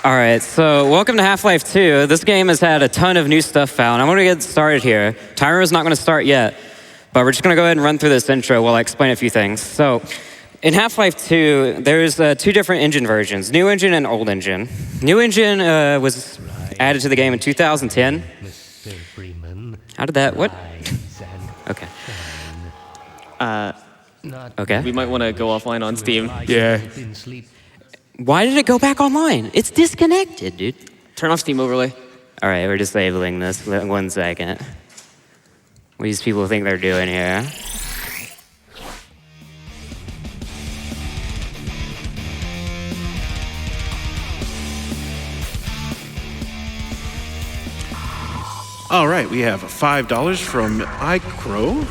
All right, so welcome to Half-Life 2. This game has had a ton of new stuff found. I'm going to get started here. Timer is not going to start yet, but we're just going to go ahead and run through this intro while I explain a few things. So in Half-Life 2, there's two different engine versions, new engine and old engine. New engine was added to the game in 2010. How did that, what? Okay. Okay. We might want to go offline on Steam. Yeah. Why did it go back online? It's disconnected, dude. Turn off Steam overlay. All right, we're disabling this. 1 second. What do these people think they're doing here? All right, we have $5 from iCrow.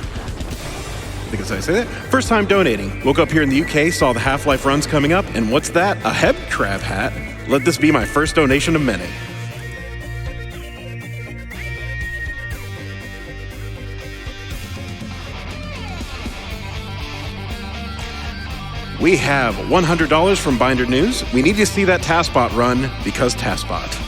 I think that's how I say that. First time donating. Woke up here in the UK, saw the Half-Life runs coming up, and what's that? A Heb Crab hat. Let this be my first donation of minute. We have $100 from Binder News. We need to see that TaskBot run because TaskBot.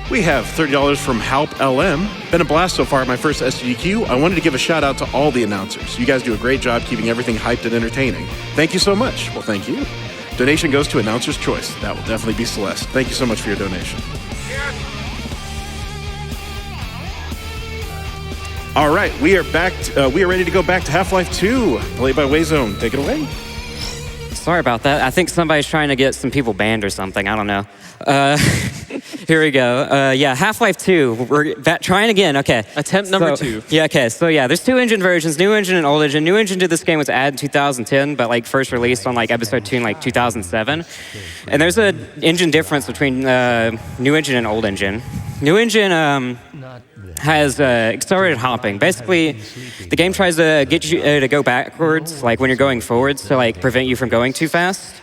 We have $30 from Halp LM. Been a blast so far at my first SGDQ. I wanted to give a shout out to all the announcers. You guys do a great job keeping everything hyped and entertaining. Thank you so much. Well, thank you. Donation goes to Announcer's Choice. That will definitely be Celeste. Thank you so much for your donation. All right, we are back. We are ready to go back to Half-Life 2, played by waezone. Take it away. Sorry about that. I think somebody's trying to get some people banned or something. I don't know. Here we go. Yeah, Half-Life 2. We're trying again. Okay. Attempt number 2. Yeah, okay. So yeah, there's two engine versions, new engine and old engine. New engine to this game was added in 2010, but like first released on like episode 2 in like 2007. And there's an engine difference between new engine and old engine. New engine has accelerated hopping. Basically, the game tries to get you to go backwards, like when you're going forwards, to like prevent you from going too fast.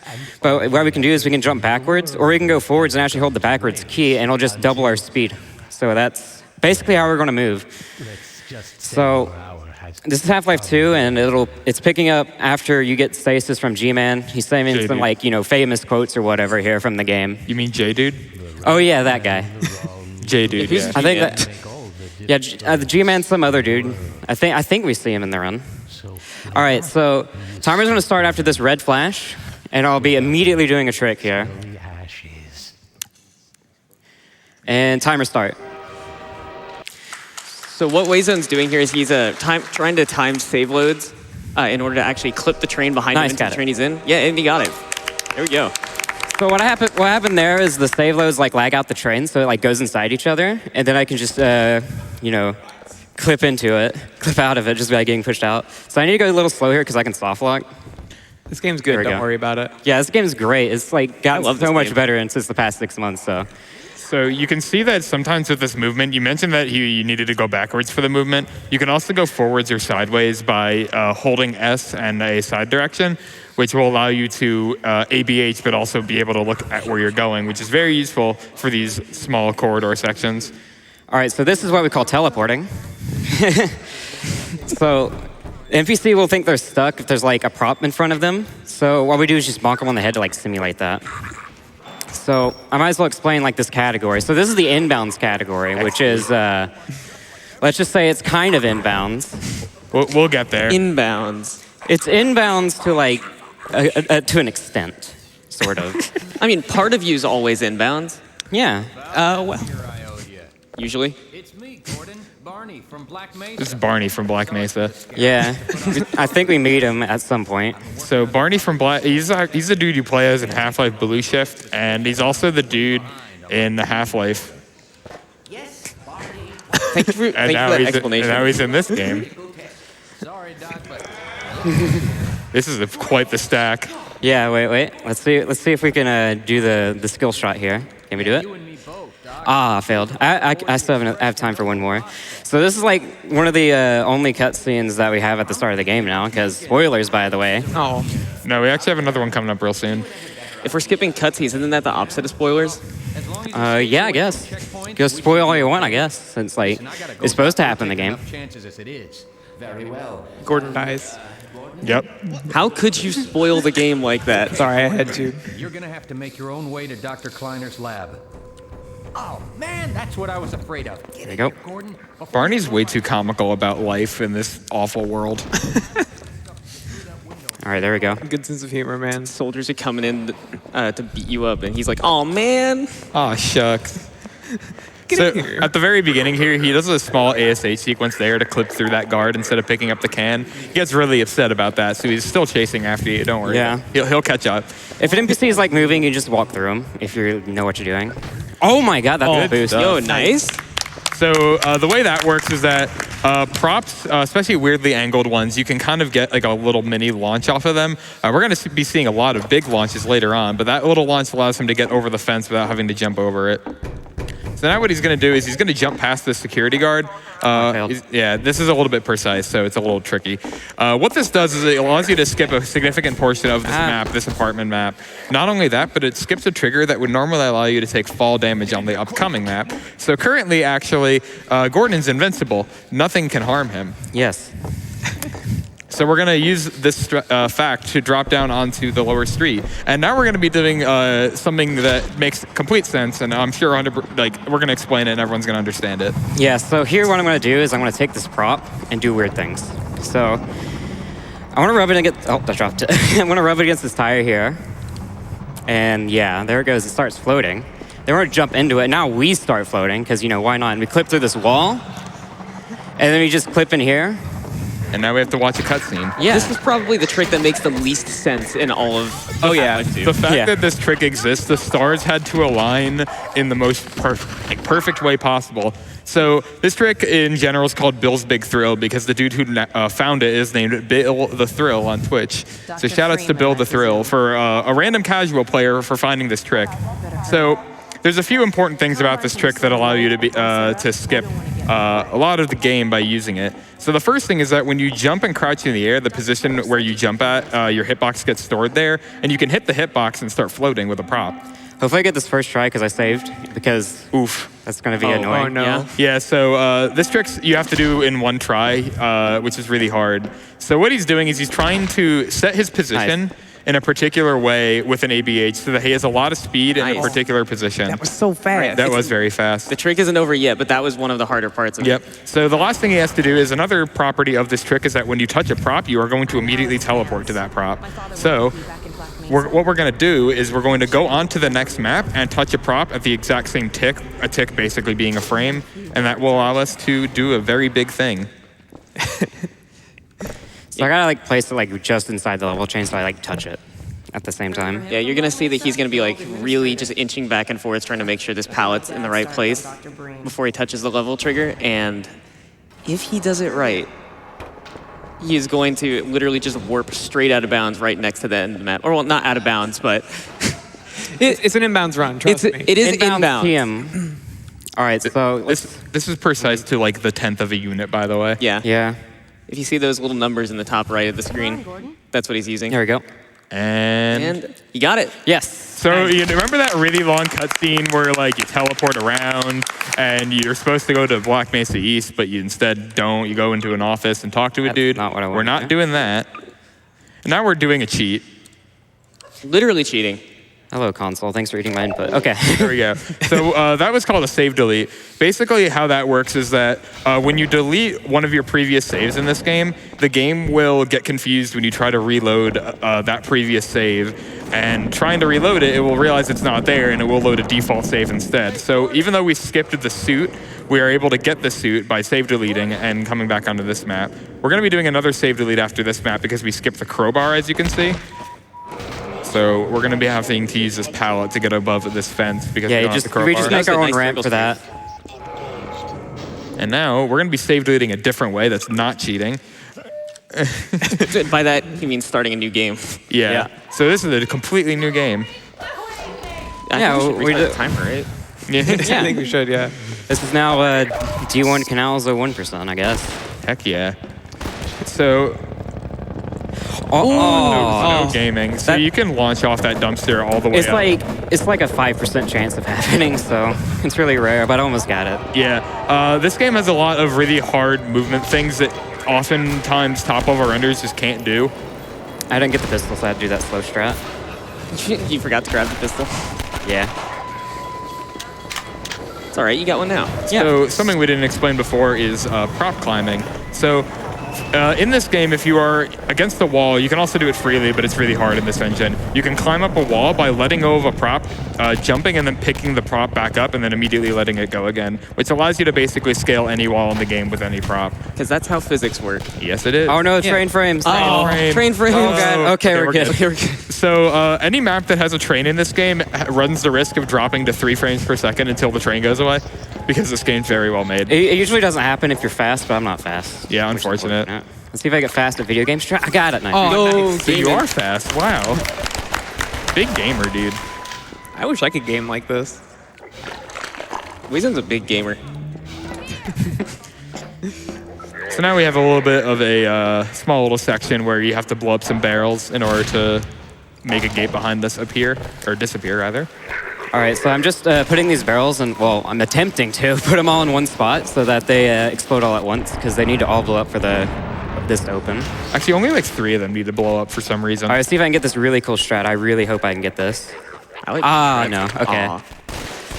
But what we can do is we can jump backwards, or we can go forwards and actually hold the backwards key, and it'll just double our speed. So that's basically how we're going to move. So this is Half-Life 2, and it's picking up after you get stasis from G-Man. He's saying some like famous quotes or whatever here from the game. You mean J-Dude? Oh yeah, that guy. J-Dude, yeah. I think that. Yeah, the G-Man's some other dude. I think we see him in the run. All right, so timer's going to start after this red flash, and I'll be immediately doing a trick here. And timer start. So what waezone's doing here is he's trying to time save loads in order to actually clip the train behind him into the train he's in. Yeah, and he got it. There we go. So what happened there is the save loads like lag out the train, so it like goes inside each other, and then I can just clip out of it just by getting pushed out. So I need to go a little slow here because I can soft lock. This game's good, don't worry about it. Yeah, this game's great. It's like gotten so much better since the past 6 months. So you can see that sometimes with this movement, you mentioned that you needed to go backwards for the movement. You can also go forwards or sideways by holding S and a side direction, which will allow you to ABH, but also be able to look at where you're going, which is very useful for these small corridor sections. All right, so this is what we call teleporting. So NPC will think they're stuck if there's like a prop in front of them. So what we do is just bonk them on the head to like simulate that. So I might as well explain like this category. So this is the inbounds category, which is, let's just say it's kind of inbounds. We'll get there. Inbounds. It's inbounds to like, to an extent, sort of. I mean, part of you is always inbounds. Yeah. Well, usually. It's me, Gordon. Barney from Black Mesa. This is Barney from Black Mesa. Yeah. I think we meet him at some point. So Barney from he's the dude you play as in Half-Life Blue Shift, and he's also the dude in Half-Life. Yes, Thank you for that explanation. And now he's in this game. Sorry, Doc, but This is quite the stack. Yeah, wait. Let's see if we can do the skill shot here. Can we do it? you and me both, Doc. Ah, I failed. I still have time for one more. So this is like one of the only cutscenes that we have at the start of the game now, because spoilers, by the way. Oh. No, we actually have another one coming up real soon. If we're skipping cutscenes, isn't that the opposite of spoilers? Yeah, I guess. Go spoil all you want, I guess, since like it's supposed to happen in the game. Chances as it is. Very well. Gordon dies. Yep. How could you spoil the game like that? Sorry, I had to. You're gonna have to make your own way to Dr. Kleiner's lab. Oh man, that's what I was afraid of. There you go. Gordon, before Barney's way too comical about life in this awful world. All right, there we go. Good sense of humor, man. Soldiers are coming in to beat you up, and he's like, "Oh man." Oh, shucks. Get So in here. at the very beginning here, he does a small ASH sequence there to clip through that guard instead of picking up the can. He gets really upset about that, so he's still chasing after you. Don't worry. Yeah. He'll catch up. If an NPC is like moving, you just walk through him if you know what you're doing. Oh my god, that's a Good boost. stuff. Yo, nice. So the way that works is that props, especially weirdly angled ones, you can kind of get like a little mini launch off of them. We're going to be seeing a lot of big launches later on, but that little launch allows him to get over the fence without having to jump over it. So now what he's going to do is he's going to jump past the security guard. Yeah, this is a little bit precise, so it's a little tricky. What this does is it allows you to skip a significant portion of this map, this apartment map. Not only that, but it skips a trigger that would normally allow you to take fall damage on the upcoming map. So currently, actually, Gordon's invincible. Nothing can harm him. Yes. So we're going to use this fact to drop down onto the lower street. And now we're going to be doing something that makes complete sense, and I'm sure we're going to explain it and everyone's going to understand it. Yeah, so here what I'm going to do is I'm going to take this prop and do weird things. So I want to rub it against, oh, I dropped it. I'm going to rub it against this tire here. And yeah, there it goes. It starts floating. Then we're going to jump into it. Now we start floating because, you know, why not? And we clip through this wall. And then we just clip in here. And now we have to watch a cutscene. Yeah. This is probably the trick that makes the least sense in all of. Oh yeah, Half-Life 2. the fact Yeah. that this trick exists, the stars had to align in the most perfect way possible. So this trick in general is called Bill's Big Thrill because the dude who found it is named Bill the Thrill on Twitch. So shout outs to Bill the Thrill for a random casual player for finding this trick. So there's a few important things about this trick that allow you to skip a lot of the game by using it. So the first thing is that when you jump and crouch in the air, the position where you jump at, your hitbox gets stored there, and you can hit the hitbox and start floating with a prop. Hopefully I get this first try because I saved, because oof, that's going to be annoying. Oh, no. Yeah. Yeah, so this trick you have to do in one try, which is really hard. So what he's doing is he's trying to set his position in a particular way with an ABH so that he has a lot of speed in a Nice. particular position. That was so fast. That was very fast. The trick isn't over yet, but that was one of the harder parts of Yep. it. So the last thing he has to do is another property of this trick is that when you touch a prop, you are going to immediately teleport to that prop. So what we're going to do is we're going to go on to the next map and touch a prop at the exact same tick, a tick basically being a frame, and that will allow us to do a very big thing. So I got to like place it like just inside the level chain so I like touch it at the same time. Yeah, you're gonna see that he's gonna be like really just inching back and forth, trying to make sure this pallet's in the right place before he touches the level trigger. And if he does it right, he is going to literally just warp straight out of bounds right next to the end of the map. Or well, not out of bounds, but It's an inbounds run, trust me. it is inbound. TM. All right, so This is precise to like the 10th of a unit, by the way. Yeah. yeah, If you see those little numbers in the top right of the screen, that's what he's using. there we go. And You got it. Yes. so you remember that really long cutscene where like you teleport around and you're supposed to go to Black Mesa East, but you instead don't. You go into an office and talk to a That's dude. not what I We're wanted not to. doing that. And now we're doing a cheat. Literally cheating. Hello, console. Thanks for reading my input. Okay. There we go. So that was called a save delete. Basically, how that works is that when you delete one of your previous saves in this game, the game will get confused when you try to reload that previous save. And trying to reload it, it will realize it's not there, and it will load a default save instead. So even though we skipped the suit, we are able to get the suit by save deleting and coming back onto this map. We're going to be doing another save delete after this map because we skipped the crowbar, as you can see. So we're going to be having to use this pallet to get above this fence because we Yeah, don't have the crowbar. we just make our Nice own ramp circle for that. And now we're going to be save deleting a different way that's not cheating. By that, he means starting a new game. Yeah. So this is a completely new game. I Yeah, think we we should restart do- the timer, right? I think we should, yeah. This is now D1 Canals 1%, I guess. Heck yeah. So Oh, no gaming. So That- you can launch off that dumpster all the way it's up. like a 5% chance of happening, so it's really rare, but I almost got it. Yeah, this game has a lot of really hard movement things that oftentimes top level renders just can't do. I didn't get the pistol, so I had to do that slow strat. You forgot to grab the pistol. Yeah. It's all right, you got one now. So something we didn't explain before is prop climbing. So in this game, if you are against the wall, you can also do it freely, but it's really hard in this engine. You can climb up a wall by letting go of a prop, jumping and then picking the prop back up and then immediately letting it go again, which allows you to basically scale any wall in the game with any prop. Because that's how physics work. Yes, it is. Oh no, train frames. Train frames. Oh god. Okay, we're good. Okay, we're good. So any map that has a train in this game runs the risk of dropping to 3 frames per second until the train goes away, because this game's very well made. It usually doesn't happen if you're fast, but I'm not fast. Yeah, unfortunate. Let's see if I get fast at video games. I got it. Nice. Oh, So you are fast. Wow. Big gamer, dude. I wish I could game like this. waezone's a big gamer. So now we have a little bit of a small little section where you have to blow up some barrels in order to make a gate behind this appear, or disappear rather. All right, so I'm just putting these barrels in, well, I'm attempting to put them all in one spot so that they explode all at once, because they need to all blow up for this to open. Actually, only like 3 of them need to blow up for some reason. All right, see if I can get this really cool strat. I really hope I can get this. I like No, okay.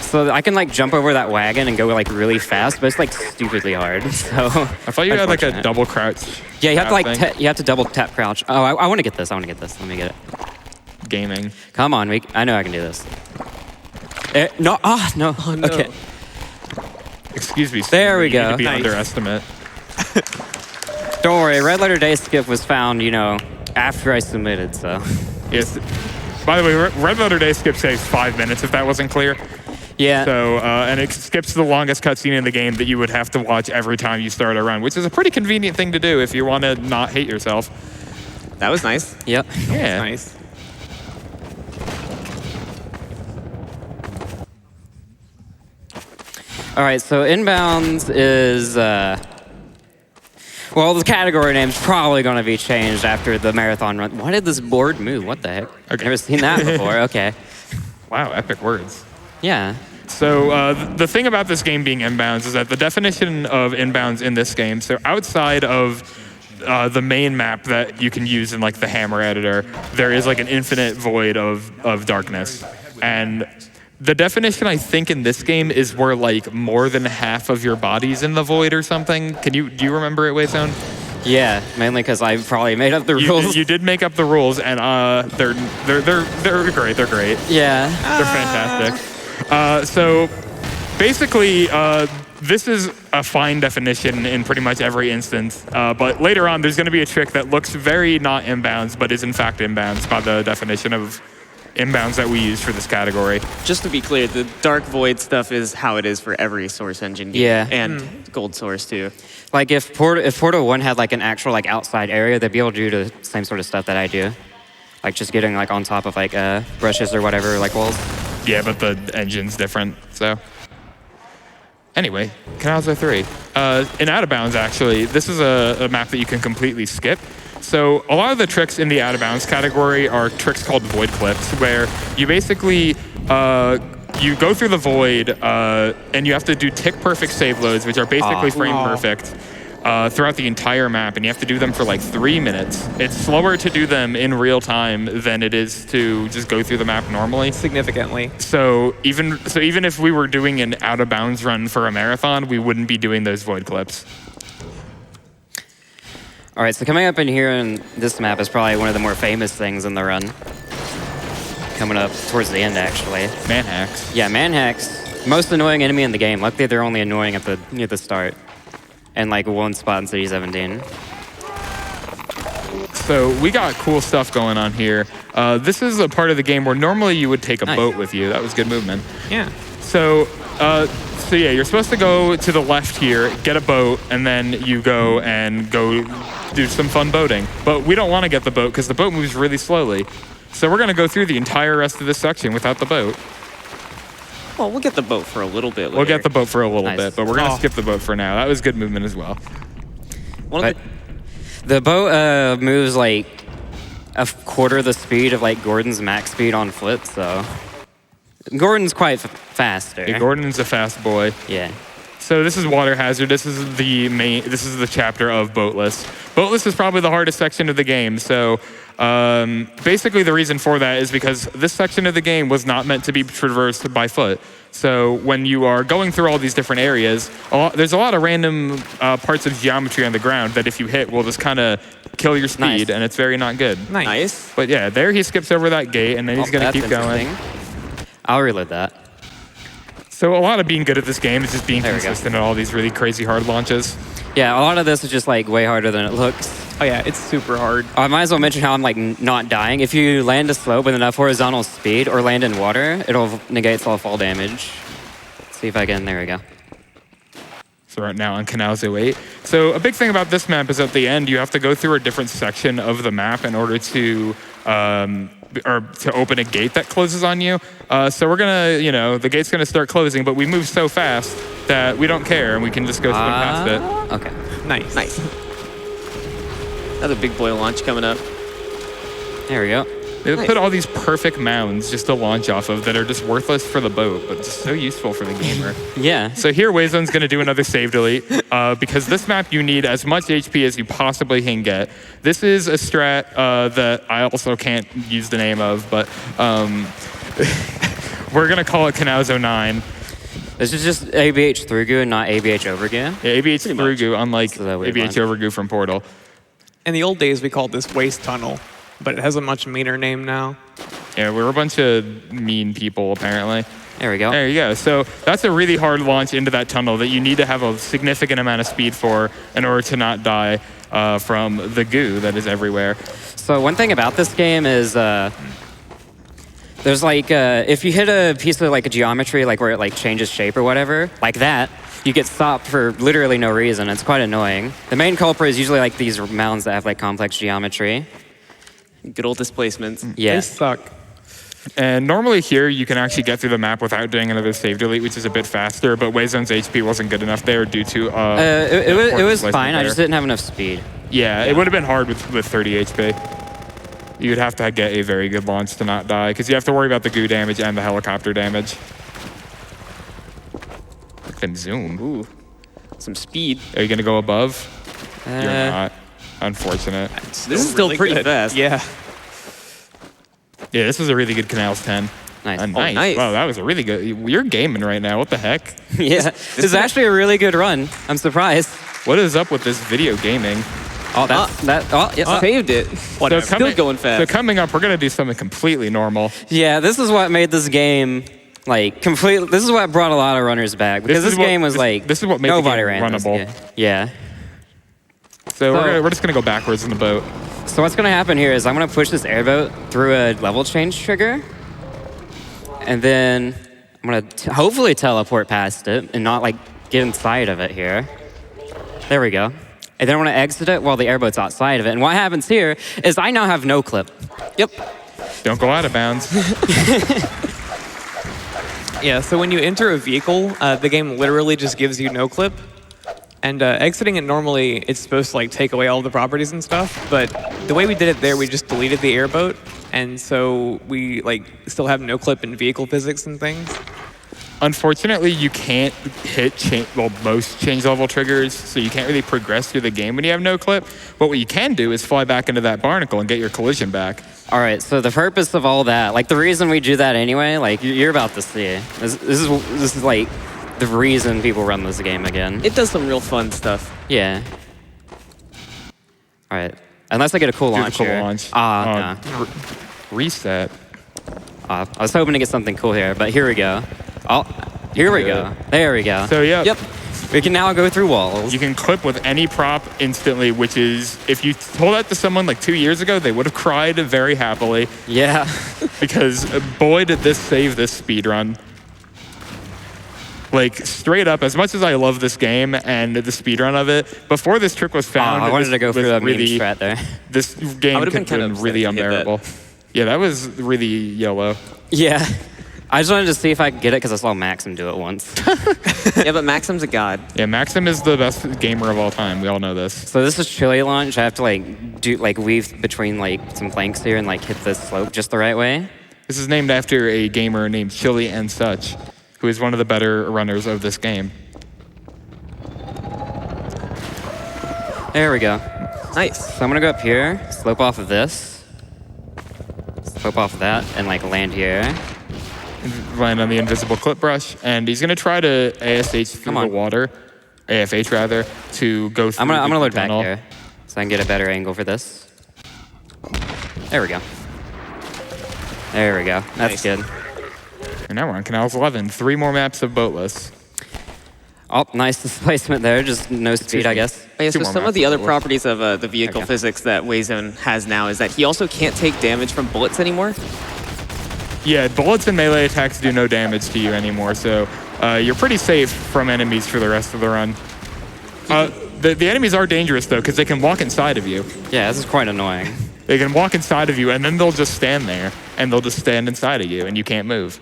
So I can like jump over that wagon and go like really fast, but it's like stupidly hard. So I thought you had like a unfortunate. double crouch. Yeah, you have to like thing. you have to double tap crouch. Oh, I want to get this. I want to get this. Let me get it. Gaming. Come on, I know I can do this. No, no. Oh, no. Okay. Excuse me. There we you need go. to be Nice. underestimate. Don't worry, Red Letter Day skip was found, after I submitted, so. Yes. By the way, Red Letter Day skip saves 5 minutes if that wasn't clear. Yeah. So, and it skips the longest cutscene in the game that you would have to watch every time you start a run, which is a pretty convenient thing to do if you want to not hate yourself. That was nice. Yep. Yeah. Nice. All right, so inbounds is, well, the category name's probably going to be changed after the marathon run. Why did this board move? What the heck? I've never seen that before. Okay. Wow, epic words. Yeah. So the thing about this game being inbounds is that the definition of inbounds in this game, so outside of the main map that you can use in like the hammer editor, there is like an infinite void of darkness. And the definition, I think, in this game is where like more than half of your body's in the void or something. Do you remember it, waezone? Yeah, mainly because I probably made up the rules. You did make up the rules, and they're great. They're great. Yeah. They're fantastic. So basically, this is a fine definition in pretty much every instance. But later on, there's going to be a trick that looks very not inbounds, but is in fact inbounds by the definition of inbounds that we use for this category. Just to be clear, the Dark Void stuff is how it is for every Source engine game. Yeah. And Gold Source too. Like if Portal 1 had like an actual like outside area, they'd be able to do the same sort of stuff that I do. Like just getting like on top of like brushes or whatever, like walls. Yeah, but the engine's different, so. Anyway, Canalzo 3. In Out of Bounds, actually, this is a map that you can completely skip. So a lot of the tricks in the Out of Bounds category are tricks called void clips, where you basically, you go through the void and you have to do tick perfect save loads, which are basically frame perfect throughout the entire map, and you have to do them for like 3 minutes. It's slower to do them in real time than it is to just go through the map normally. Significantly. So even if we were doing an Out of Bounds run for a marathon, we wouldn't be doing those void clips. All right, so coming up in here in this map is probably one of the more famous things in the run. Coming up towards the end, actually. Manhacks. Yeah, manhacks. Most annoying enemy in the game. Luckily, they're only annoying at near the start. And like one spot in City 17. So we got cool stuff going on here. This is a part of the game where normally you would take a boat with you. That was good movement. Yeah. So yeah, you're supposed to go to the left here, get a boat, and then you go do some fun boating. But we don't want to get the boat because the boat moves really slowly. So we're going to go through the entire rest of this section without the boat. Well, we'll get the boat for a little bit later. We'll get the boat for a little Nice. bit, but we're going to skip the boat for now. That was good movement as well. The boat moves like a quarter the speed of like Gordon's max speed on foot, so Gordon's quite faster. Yeah, Gordon's a fast boy. Yeah. So this is water hazard. This is the main. This is the chapter of boatless. Boatless is probably the hardest section of the game. So basically, the reason for that is because this section of the game was not meant to be traversed by foot. So when you are going through all these different areas, there's a lot of random parts of geometry on the ground that if you hit will just kind of kill your speed, and it's very not good. Nice. But yeah, there he skips over that gate, and then he's going to keep going. I'll reload that. So a lot of being good at this game is just being consistent at all these really crazy hard launches. Yeah, a lot of this is just like way harder than it looks. Oh yeah, it's super hard. I might as well mention how I'm like not dying. If you land a slope with enough horizontal speed or land in water, it'll negate all fall damage. Let's see if I can, there we go. So right now on Canals 08. So a big thing about this map is at the end, you have to go through a different section of the map in order to open a gate that closes on you. So we're gonna, the gate's gonna start closing, but we move so fast that we don't care and we can just go swim past it. Okay. Nice. Another big boy launch coming up. There we go. They put all these perfect mounds just to launch off of that are just worthless for the boat, but just so useful for the gamer. Yeah. So here, waezone's going to do another save delete because this map you need as much HP as you possibly can get. This is a strat that I also can't use the name of, but we're going to call it Canals 09. This is just ABH through goo and not ABH over goo. Yeah, ABH through goo, unlike So ABH over goo from Portal. In the old days, we called this waste tunnel, but it has a much meaner name now. Yeah, we're a bunch of mean people, apparently. There we go. There you go. So that's a really hard launch into that tunnel that you need to have a significant amount of speed for in order to not die from the goo that is everywhere. So one thing about this game is there's like, if you hit a piece of like a geometry, like where it like changes shape or whatever, like that, you get stopped for literally no reason. It's quite annoying. The main culprit is usually like these mounds that have like complex geometry. Good old displacements. Yeah. They suck. And normally here, you can actually get through the map without doing another save delete, which is a bit faster, but waezone's HP wasn't good enough there due to... it was fine, I just didn't have enough speed. Yeah, it would have been hard with 30 HP. You would have to get a very good launch to not die, because you have to worry about the goo damage and the helicopter damage. Look at them zoom. Ooh, some speed. Are you going to go above? You're not. Unfortunate. This is still really pretty good. fast. Yeah. Yeah, this is a really good Canals 10. Nice. Nice. Wow, that was a really good... You're gaming right now. What the heck? Yeah, this is actually a really good run. I'm surprised. What is up with this video gaming? Oh, yes. Saved it. So Still going fast. So coming up, we're going to do something completely normal. Yeah, this is what made this game like completely. This is what brought a lot of runners back because this game was like this is what made nobody the game ran this. runnable. Yeah. So we're just going to go backwards in the boat. So what's gonna happen here is I'm gonna push this airboat through a level change trigger, and then I'm gonna hopefully teleport past it and not like get inside of it here. There we go. And then I'm gonna exit it while the airboat's outside of it. And what happens here is I now have no clip. Yep. Don't go out of bounds. Yeah, so when you enter a vehicle, the game literally just gives you no clip. And exiting it normally, it's supposed to like take away all the properties and stuff. But the way we did it there, we just deleted the airboat. And so we like still have no clip in vehicle physics and things. Unfortunately, you can't hit most change level triggers, so you can't really progress through the game when you have no clip. But what you can do is fly back into that barnacle and get your collision back. All right, so the purpose of all that, like the reason we do that anyway, like you're about to see. This is like the reason people run this game again. It does some real fun stuff. Yeah. All right. Unless I get a cool launch here. Nah. Reset. I was hoping to get something cool here, but here we go. Oh, here we go. There we go. So Yep. We can now go through walls. You can clip with any prop instantly, which is, if you told that to someone like 2 years ago, they would have cried very happily. Yeah. Because boy, did this save this speed run. Like, straight up, as much as I love this game and the speedrun of it, before this trick was found... I wanted to go through that meme strat there. This game could have been really unbearable. Yeah, that was really yellow. Yeah. I just wanted to see if I could get it because I saw Maxim do it once. Yeah, but Maxim's a god. Yeah, Maxim is the best gamer of all time. We all know this. So this is chili launch. I have to weave between some planks here and hit this slope just the right way. This is named after a gamer named Chili and Such, who is one of the better runners of this game. There we go. Nice. So I'm gonna go up here, slope off of this, slope off of that, and like land here. Land on the invisible clip brush, and he's gonna try to ASH through Come on. the water, AFH rather, to go through I'm gonna the load back tunnel. here, so I can get a better angle for this. There we go. There we go. That's Nice. good. And now we're on Canals 11. 3 more maps of boatless. Oh, nice displacement there. Just no speed, I guess. Oh, yeah, so Two more some of maps the other forward. properties of the vehicle Okay. physics that waezone has now is that he also can't take damage from bullets anymore. Yeah, bullets and melee attacks do no damage to you anymore, so you're pretty safe from enemies for the rest of the run. The enemies are dangerous, though, because they can walk inside of you. Yeah, this is quite annoying. They can walk inside of you, and then they'll just stand there, and they'll just stand inside of you, and you can't move.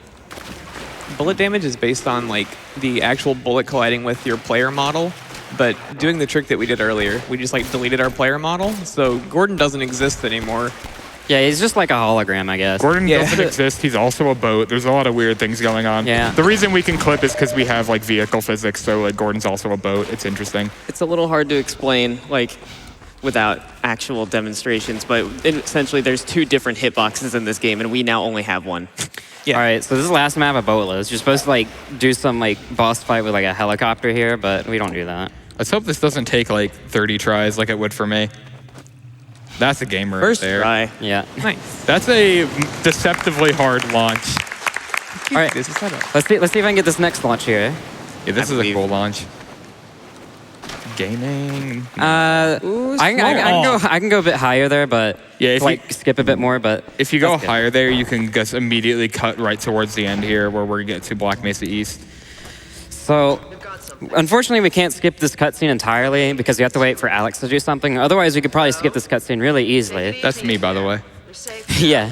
Bullet damage is based on like the actual bullet colliding with your player model, but doing the trick that we did earlier, we just like deleted our player model, so Gordon doesn't exist anymore. Yeah, he's just like a hologram, I guess. Gordon Yeah. doesn't exist. He's also a boat. There's a lot of weird things going on. Yeah. The reason we can clip is because we have like vehicle physics, so like Gordon's also a boat. It's interesting. It's a little hard to explain, like, without actual demonstrations, but essentially there's 2 different hitboxes in this game, and we now only have one. Yeah. All right, so this is the last map of Boatless. You're supposed to like do some like boss fight with like a helicopter here, but we don't do that. Let's hope this doesn't take like 30 tries like it would for me. That's a gamer right First there. try. Yeah. Nice. That's a deceptively hard launch. All right, This is setup. let's see if I can get this next launch here. Yeah, this is a believe. cool launch. Gaming. Ooh, I can go a bit higher there, but Yeah, if to, like skip a bit more. But If you go that's good. higher there, you can just immediately cut right towards the end here where we get to Black Mesa East. So, unfortunately, we can't skip this cutscene entirely because we have to wait for Alex to do something. Otherwise, we could probably skip this cutscene really easily. That's me, by the way. Yeah.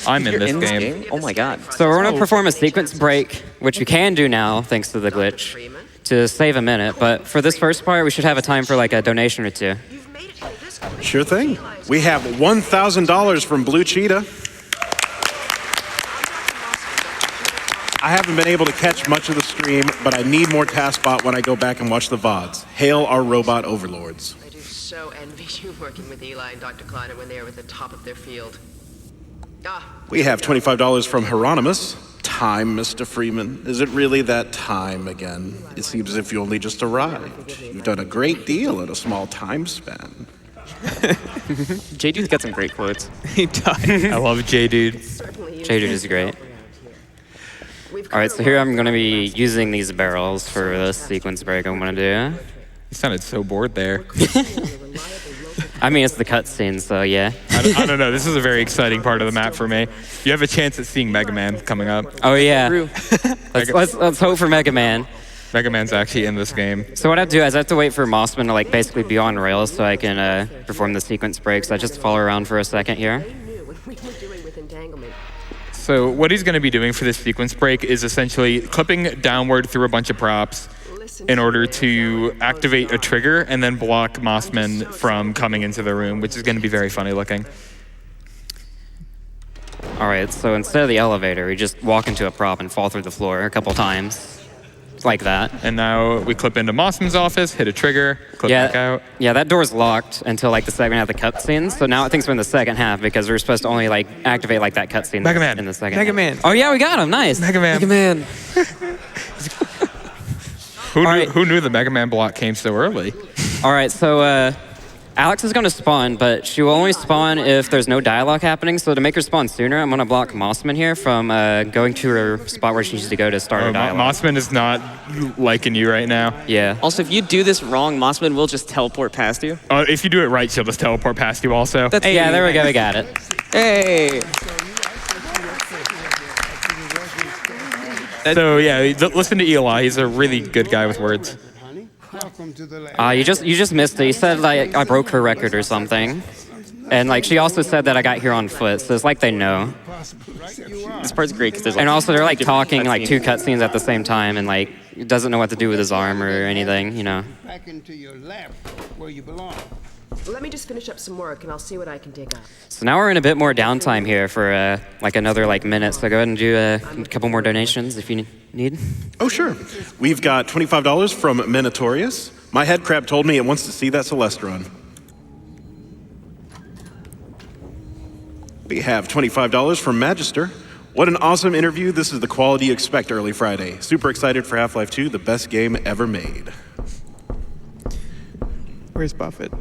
I'm in You're this in this game. game? Oh my god. So we're gonna perform a sequence break, which we can do now thanks to the glitch, to save a minute. But for this first part, we should have a time for like a donation or two. Sure thing. We have $1,000 from Blue Cheetah. I haven't been able to catch much of the stream, but I need more TaskBot when I go back and watch the VODs. Hail our robot overlords. I do so envy you working with Eli and Dr. Kleiner when they are at the top of their field. We have $25 from Hieronymus. Time, Mr. Freeman. Is it really that time again? It seems as if you only just arrived. You've done a great deal in a small time span. J-Dude's got some great quotes. He died. I love J-Dude. J-Dude is great. All right, so here I'm going to be using these barrels for this sequence break I'm going to do. You sounded so bored there. I mean, it's the cutscene, so yeah. I don't know. This is a very exciting part of the map for me. You have a chance at seeing Mega Man coming up. Oh yeah. True. Let's hope for Mega Man. Mega Man's actually in this game. So what I have to do is I have to wait for Mossman to like basically be on rails so I can perform the sequence break. So I just follow around for a second here. Knew what we were doing with entanglement. So what he's going to be doing for this sequence break is essentially clipping downward through a bunch of props in order to activate a trigger and then block Mossman from coming into the room, which is going to be very funny looking. All right, so instead of the elevator, we just walk into a prop and fall through the floor a couple times. Like that. And now we clip into Mossman's office, hit a trigger, clip back out. Yeah, that door's locked until like the second half of the cutscene. So now it thinks we're in the second half because we're supposed to only like activate like that cutscene Mega Man. in the second. Mega half. Man. Oh yeah, we got him. Nice. Mega Man. Mega Man. Who knew the Mega Man block came so early? All right, so Alex is going to spawn, but she will only spawn if there's no dialogue happening. So to make her spawn sooner, I'm going to block Mossman here from going to her spot where she needs to go to start her dialogue. Mossman is not liking you right now. Yeah. Also, if you do this wrong, Mossman will just teleport past you. If you do it right, she'll just teleport past you also. That's Hey, yeah, there we go. We got it. Hey. So yeah, listen to Eli. He's a really good guy with words. You just missed it. You said like I broke her record or something. And like she also said that I got here on foot, so it's like they know. This part's great because there's like And also they're like different talking like two cutscenes. cutscenes at the same time, and like doesn't know what to do with his arm or anything, you know. Back into your lap where you belong. Let me just finish up some work and I'll see what I can dig up. So now we're in a bit more downtime here for like another like minute. So go ahead and do a couple more donations if you need. Oh, sure. We've got $25 from Minotaurus, My head crab told me it wants to see that Celeste run. We have $25 from Magister. What an awesome interview. This is the quality you expect early Friday. Super excited for Half-Life 2, the best game ever made. Where's Buffett?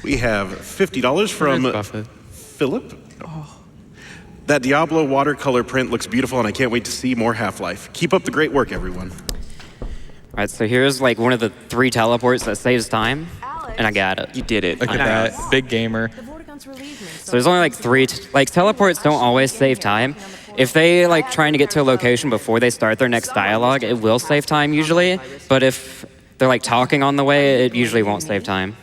We have $50 from Where's Buffett? Philip. That Diablo watercolor print looks beautiful, and I can't wait to see more Half-Life. Keep up the great work, everyone. All right, so here's like one of the 3 teleports that saves time, and I got it. You did it. Look at that. Big gamer. So there's only like 3, teleports don't always save time. If they like trying to get to a location before they start their next dialogue, it will save time usually. But if they're like talking on the way, it usually won't save time.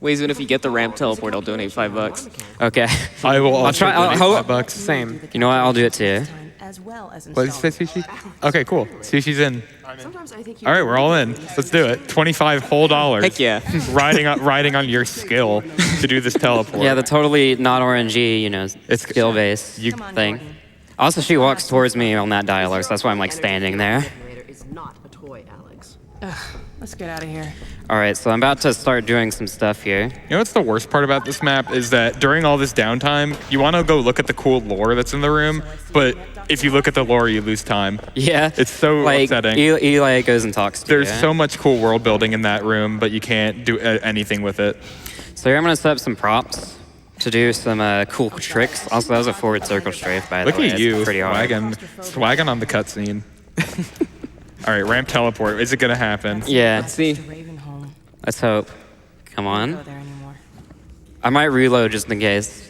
waezone, if you get the ramp teleport, I'll donate $5. Okay. I will also try- I'll- donate $5. Same. You know what? I'll do it too. What did you say, Sushi? Okay, cool. Sushi's in. All right, we're all in. Let's do it. 25 whole dollars. Heck yeah. riding on your skill to do this teleport. Yeah, the totally not RNG, It's- skill-based thing. Also, she walks towards me on that dialogue, so that's why I'm like standing there. Is not a toy, Alex. Let's get out of here. All right, so I'm about to start doing some stuff here. You know what's the worst part about this map is that during all this downtime, you want to go look at the cool lore that's in the room, but if you look at the lore, you lose time. Yeah. It's so like, upsetting. Eli goes and talks to There's you. so much cool world building in that room, but you can't do anything with it. So here I'm going to set up some props to do some cool tricks. Also, that was a forward circle strafe, by the Look way. at you, It's pretty hard. swagging on the cutscene. All right, ramp teleport. Is it gonna happen? Yeah, Let's see. Ravenholm. let's hope. Come Go on. there anymore. I might reload just in case.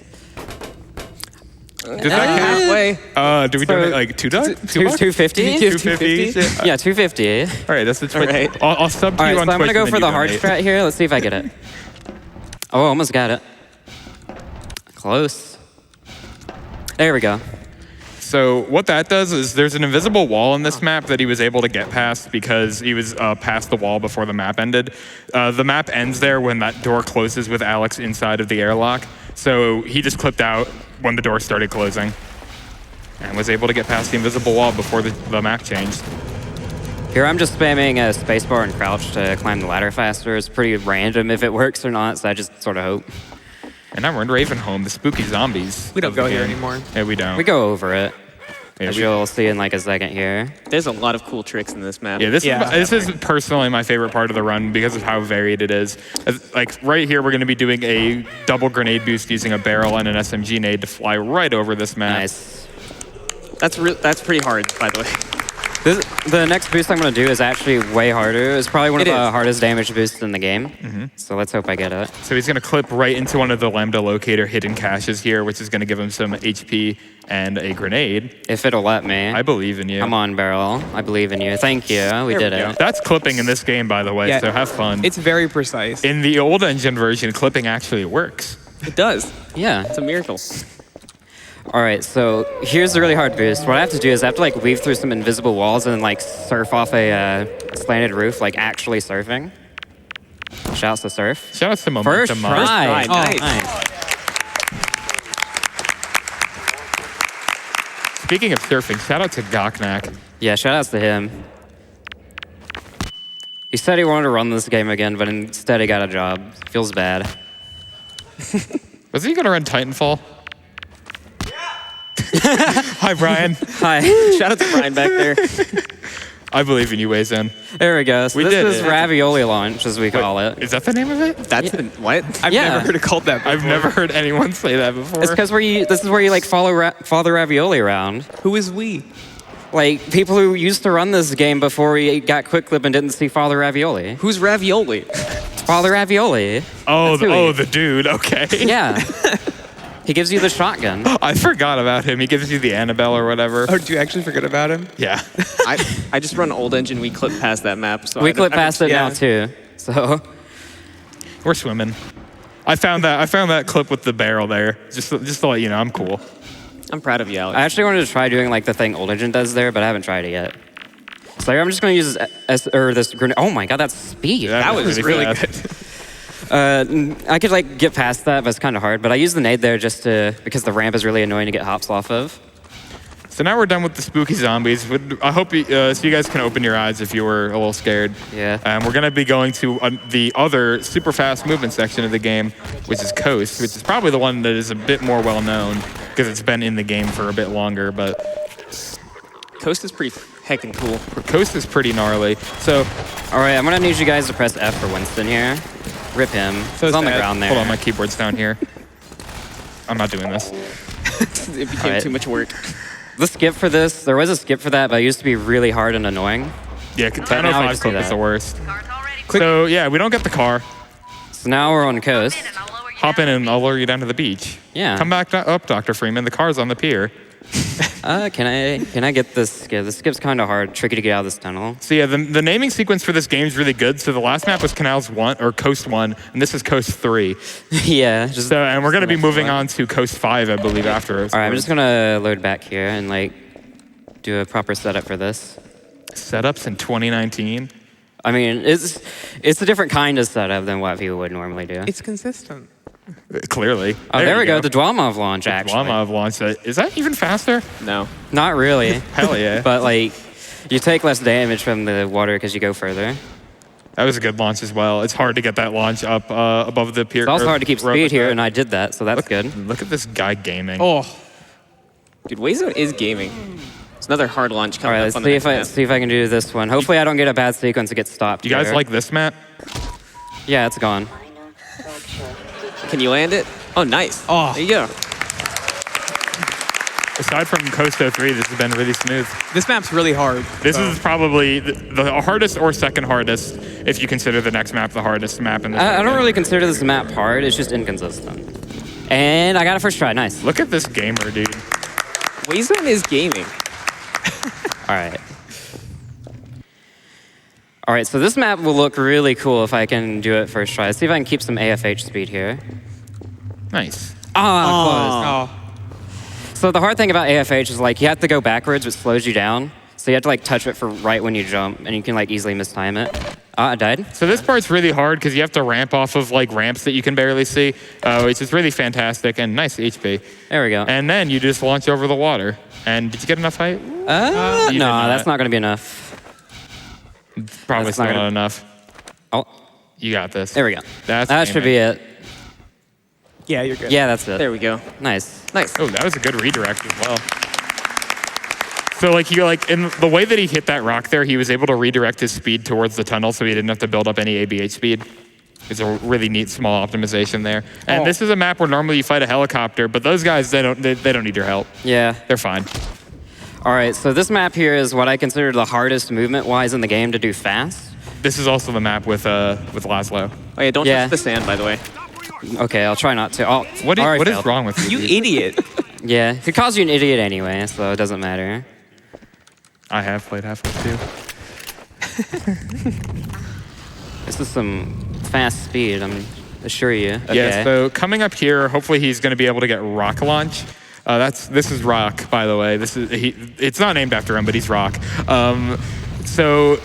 Does that count? Halfway. Do we So- donate like $2? $250? $250? Yeah, $250. All right, that's the Twitch. All right. I'll sub to All right, you so on I'm Twitch gonna go and for then the hard you strat here. Let's see if I get it. Oh, almost got it. Close. There we go. So what that does is there's an invisible wall in this map that he was able to get past because he was past the wall before the map ended. The map ends there when that door closes with Alex inside of the airlock. So he just clipped out when the door started closing and was able to get past the invisible wall before the map changed. Here I'm just spamming a spacebar and crouch to climb the ladder faster. It's pretty random if it works or not, so I just sort of hope. And now we're in Ravenholm, the spooky zombies. We don't of the go here game. anymore. Yeah, we don't. We go over it, Yeah, as we- you'll see in like a second here. There's a lot of cool tricks in this map. Yeah, this is personally my favorite part of the run because of how varied it is. Like right here, we're going to be doing a double grenade boost using a barrel and an SMG nade to fly right over this map. Nice. That's pretty hard, by the way. The next boost I'm going to do is actually way harder. It's probably one of It the is. hardest damage boosts in the game. So let's hope I get it. So he's going to clip right into one of the Lambda locator hidden caches here, which is going to give him some HP and a grenade. If it'll let me. I believe in you. Come on, Barrel. I believe in you. Thank you. We did it. That's clipping in this game, by the way, Yeah. so have fun. It's very precise. In the old engine version, clipping actually works. It does. Yeah. It's a miracle. All right, so here's the really hard boost. What I have to do is I have to like weave through some invisible walls and then like surf off a slanted roof, like actually surfing. Shouts to surf. Shout out to First Momentum Mod. try. try, Oh, nice. nice. Speaking of surfing, shout out to Goknak. Yeah, shout outs to him. He said he wanted to run this game again, but instead he got a job. Feels bad. Was he going to run Titanfall? Hi, Brian. Hi. Shout out to Brian back there. I believe in you, waezone. There we go. So We this did is it. ravioli launch, as we call it. Is that the name of it? That's what? I've Yeah. never heard it called that before. I've never heard anyone say that before. It's because this is where you like follow the ravioli around. Who is we? Like people who used to run this game before we got quick clip and didn't see Father Ravioli. Who's Ravioli? Father Ravioli. Oh, That's who he is. the dude. Okay. Yeah. He gives you the shotgun. I forgot about him. He gives you the Annabelle or whatever. Oh, did you actually forget about him? Yeah. I just run old engine. We clip past that map. So We I clip don't- past it yeah. now too. So We're swimming. I found that clip with the barrel there. Just to let you know, I'm cool. I'm proud of you, Alex. I actually wanted to try doing like the thing Old Engine does there, but I haven't tried it yet. So I'm just going to use this grenade. Oh my god, that's speed. That was really good. I could like get past that, but it's kind of hard. But I use the nade there just because the ramp is really annoying to get hops off of. So now we're done with the spooky zombies. I hope so you guys can open your eyes if you were a little scared. Yeah. We're going to be going to the other super fast movement section of the game, which is Coast, which is probably the one that is a bit more well known because it's been in the game for a bit longer. But Coast is pretty heckin' cool. Coast is pretty gnarly. So, all right, I'm gonna need you guys to press F for Winston here. Rip him. So He's on the ground there. Hold on, my keyboard's down here. I'm not doing this. It became too much work. The skip for this, there was a skip for that, but it used to be really hard and annoying. Yeah, 10:05 clip is the worst. Quick. So yeah, we don't get the car. So now we're on Coast. Hop in and I'll lower you down to the beach. Yeah. Come back up, Dr. Freeman. The car's on the pier. Can I get this skip? The skip's kind of hard, tricky to get out of this tunnel. So yeah, the naming sequence for this game is really good. So the last map was Canals 1 or Coast 1, and this is Coast 3. Yeah. And we're gonna be moving on to Coast 5, I believe, after. All right, I'm just gonna load back here and like do a proper setup for this. Setups in 2019. I mean, it's a different kind of setup than what people would normally do. It's consistent. Clearly. Oh, there we go. The Dwamov launch, actually. Dwamov launch. Is that even faster? No. Not really. Hell yeah. But like, you take less damage from the water because you go further. That was a good launch as well. It's hard to get that launch up above the pier. It's also hard to keep speed here, and I did that, so that's good. Look at this guy gaming. Oh. Dude, waezone is gaming. It's another hard launch All coming right, up on let's the next see if I can do this one. Hopefully I don't get a bad sequence and get stopped. You guys here. like this map? Yeah, it's gone. Can you land it? Oh, nice. Oh. There you go. Aside from Coast 03, this has been really smooth. This map's really hard. This is probably the hardest or second hardest, if you consider the next map the hardest map in the I don't really consider this map hard. It's just inconsistent. And I got it first try. Nice. Look at this gamer, dude. waezone is gaming. All right. All right, so this map will look really cool if I can do it first try. Let's see if I can keep some AFH speed here. Nice. Close. So the hard thing about AFH is like you have to go backwards, which slows you down. So you have to like touch it for right when you jump, and you can like easily mistime it. I died. So this part's really hard because you have to ramp off of like ramps that you can barely see, which is really fantastic and nice HP. There we go. And then you just launch over the water. And did you get enough height? No, that's not going to be enough. Probably That's still not not gonna- enough. Oh, You got this. there we go. That Should be it. Yeah, you're good. Yeah, that's it. There we go. Nice. Nice. Oh, that was a good redirect as well. So like in the way that he hit that rock there, he was able to redirect his speed towards the tunnel, so he didn't have to build up any ABH speed. It's a really neat small optimization there. And this is a map where normally you fight a helicopter, but those guys they don't need your help. Yeah. They're fine. All right, so this map here is what I consider the hardest movement-wise in the game to do fast. This is also the map with Laszlo. Oh yeah, don't Yeah. touch the sand, by the way. Okay, I'll try not to. Oh, What already is failed. wrong with you? You dude? idiot. Yeah, it could cause you an idiot anyway, so it doesn't matter. I have played halfway too. This is some fast speed, I'm assure you. Okay. Yeah, so coming up here, hopefully he's going to be able to get rock launch. This is Rock, by the way. It's not named after him, but he's Rock. So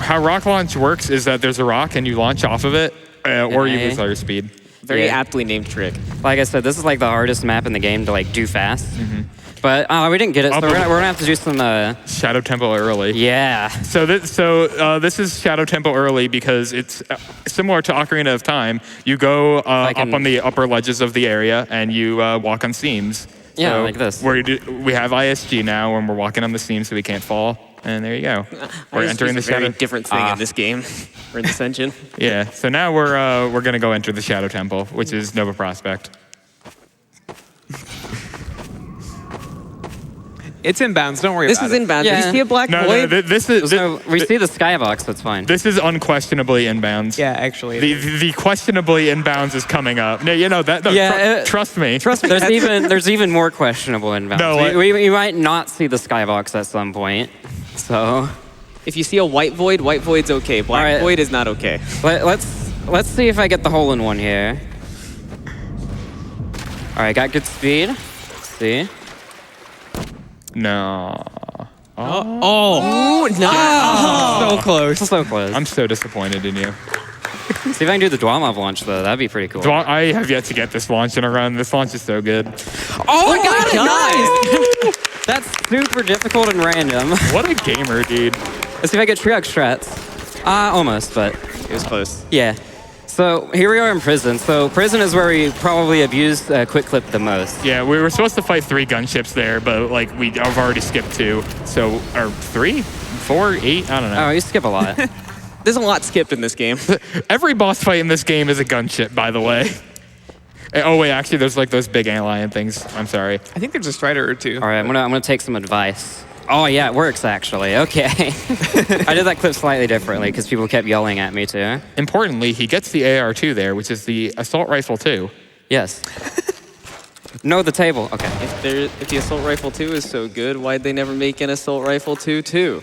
how rock launch works is that there's a rock and you launch off of it, or you lose all your speed. Very Yeah. aptly named trick. Like I said, this is like the hardest map in the game to like do fast. But we didn't get it, so we're gonna have to do some. Shadow Temple early. Yeah. So this is Shadow Temple early because it's similar to Ocarina of Time. You go up on the upper ledges of the area and you walk on seams. Yeah, So like this. We have ISG now and we're walking on the seams so we can't fall. And there you go. We're entering the It's a very Shadow. different thing in this game, or in this engine. Yeah. So now we're gonna go enter the Shadow Temple, which is Nova Prospect. It's inbounds. Don't worry This about is it. inbound. Yeah. Did you see a black No, void? this is We see the skybox, so it's fine. this is unquestionably inbounds. Yeah, actually. The questionably inbounds is coming up. No, you know that. No, Yeah, trust me. Trust me. There's even more questionable inbounds. No, we might not see the skybox at some point. So If you see a white void's okay. Black All right. void is not okay. let's see if I get the hole in one here. All right, got good speed. Let's see. No. Oh, no. So close. So close. I'm so disappointed in you. See if I can do the Dwamov launch though. That'd be pretty cool. I have yet to get this launch in a run. This launch is so good. Oh, I got it! Nice. That's super difficult and random. What a gamer, dude. Let's see if I get Triax strats. Almost, but It was close. yeah. So here we are in prison. So prison is where we probably abused quick clip the most. Yeah, we were supposed to fight 3 gunships there, but like I've already skipped 2. So, or 3, 4, 8, I don't know. Oh, you skip a lot. There's a lot skipped in this game. Every boss fight in this game is a gunship, by the way. Oh wait, actually, there's like those big antlion things. I'm sorry. I think there's a strider or 2. All right, I'm gonna take some advice. Oh yeah, it works actually. Okay. I did that clip slightly differently because people kept yelling at me too. Importantly, he gets the AR-2 there, which is the assault rifle 2. Yes. No, the table. Okay. If the assault rifle 2 is so good, why'd they never make an assault rifle 2 too?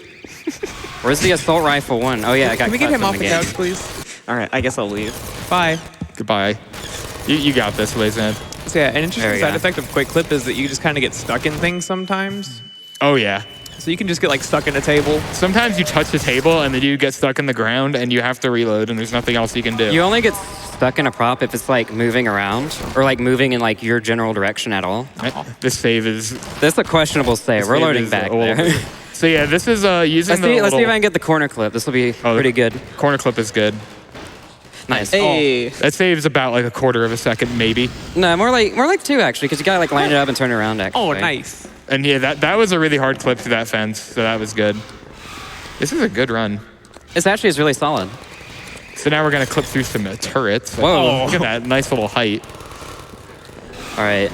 Where's the assault rifle 1? Oh yeah, I got Can we get cut him from off the game. couch, please? All right, I guess I'll leave. Bye. Goodbye. You got this, waezone. So yeah, an There interesting we side go. effect of quick clip is that you just kind of get stuck in things sometimes. Oh yeah. So you can just get like stuck in a table. Sometimes you touch the table and then you get stuck in the ground and you have to reload and there's nothing else you can do. You only get stuck in a prop if it's like moving around or like moving in like your general direction at all. This save is... That's a questionable save. We're save loading is back old. there. So yeah, this is using Let's see if I can get the corner clip. This will be pretty good. Corner clip is good. Nice. Hey. That saves about like a quarter of a second, maybe. No, more like 2 actually, because you gotta like line it up and turn it around actually. Oh, nice. And yeah, that was a really hard clip through that fence, so that was good. This is a good run. This actually is really solid. So now we're gonna clip through some turrets. Whoa. Oh, look at that nice little height. All right.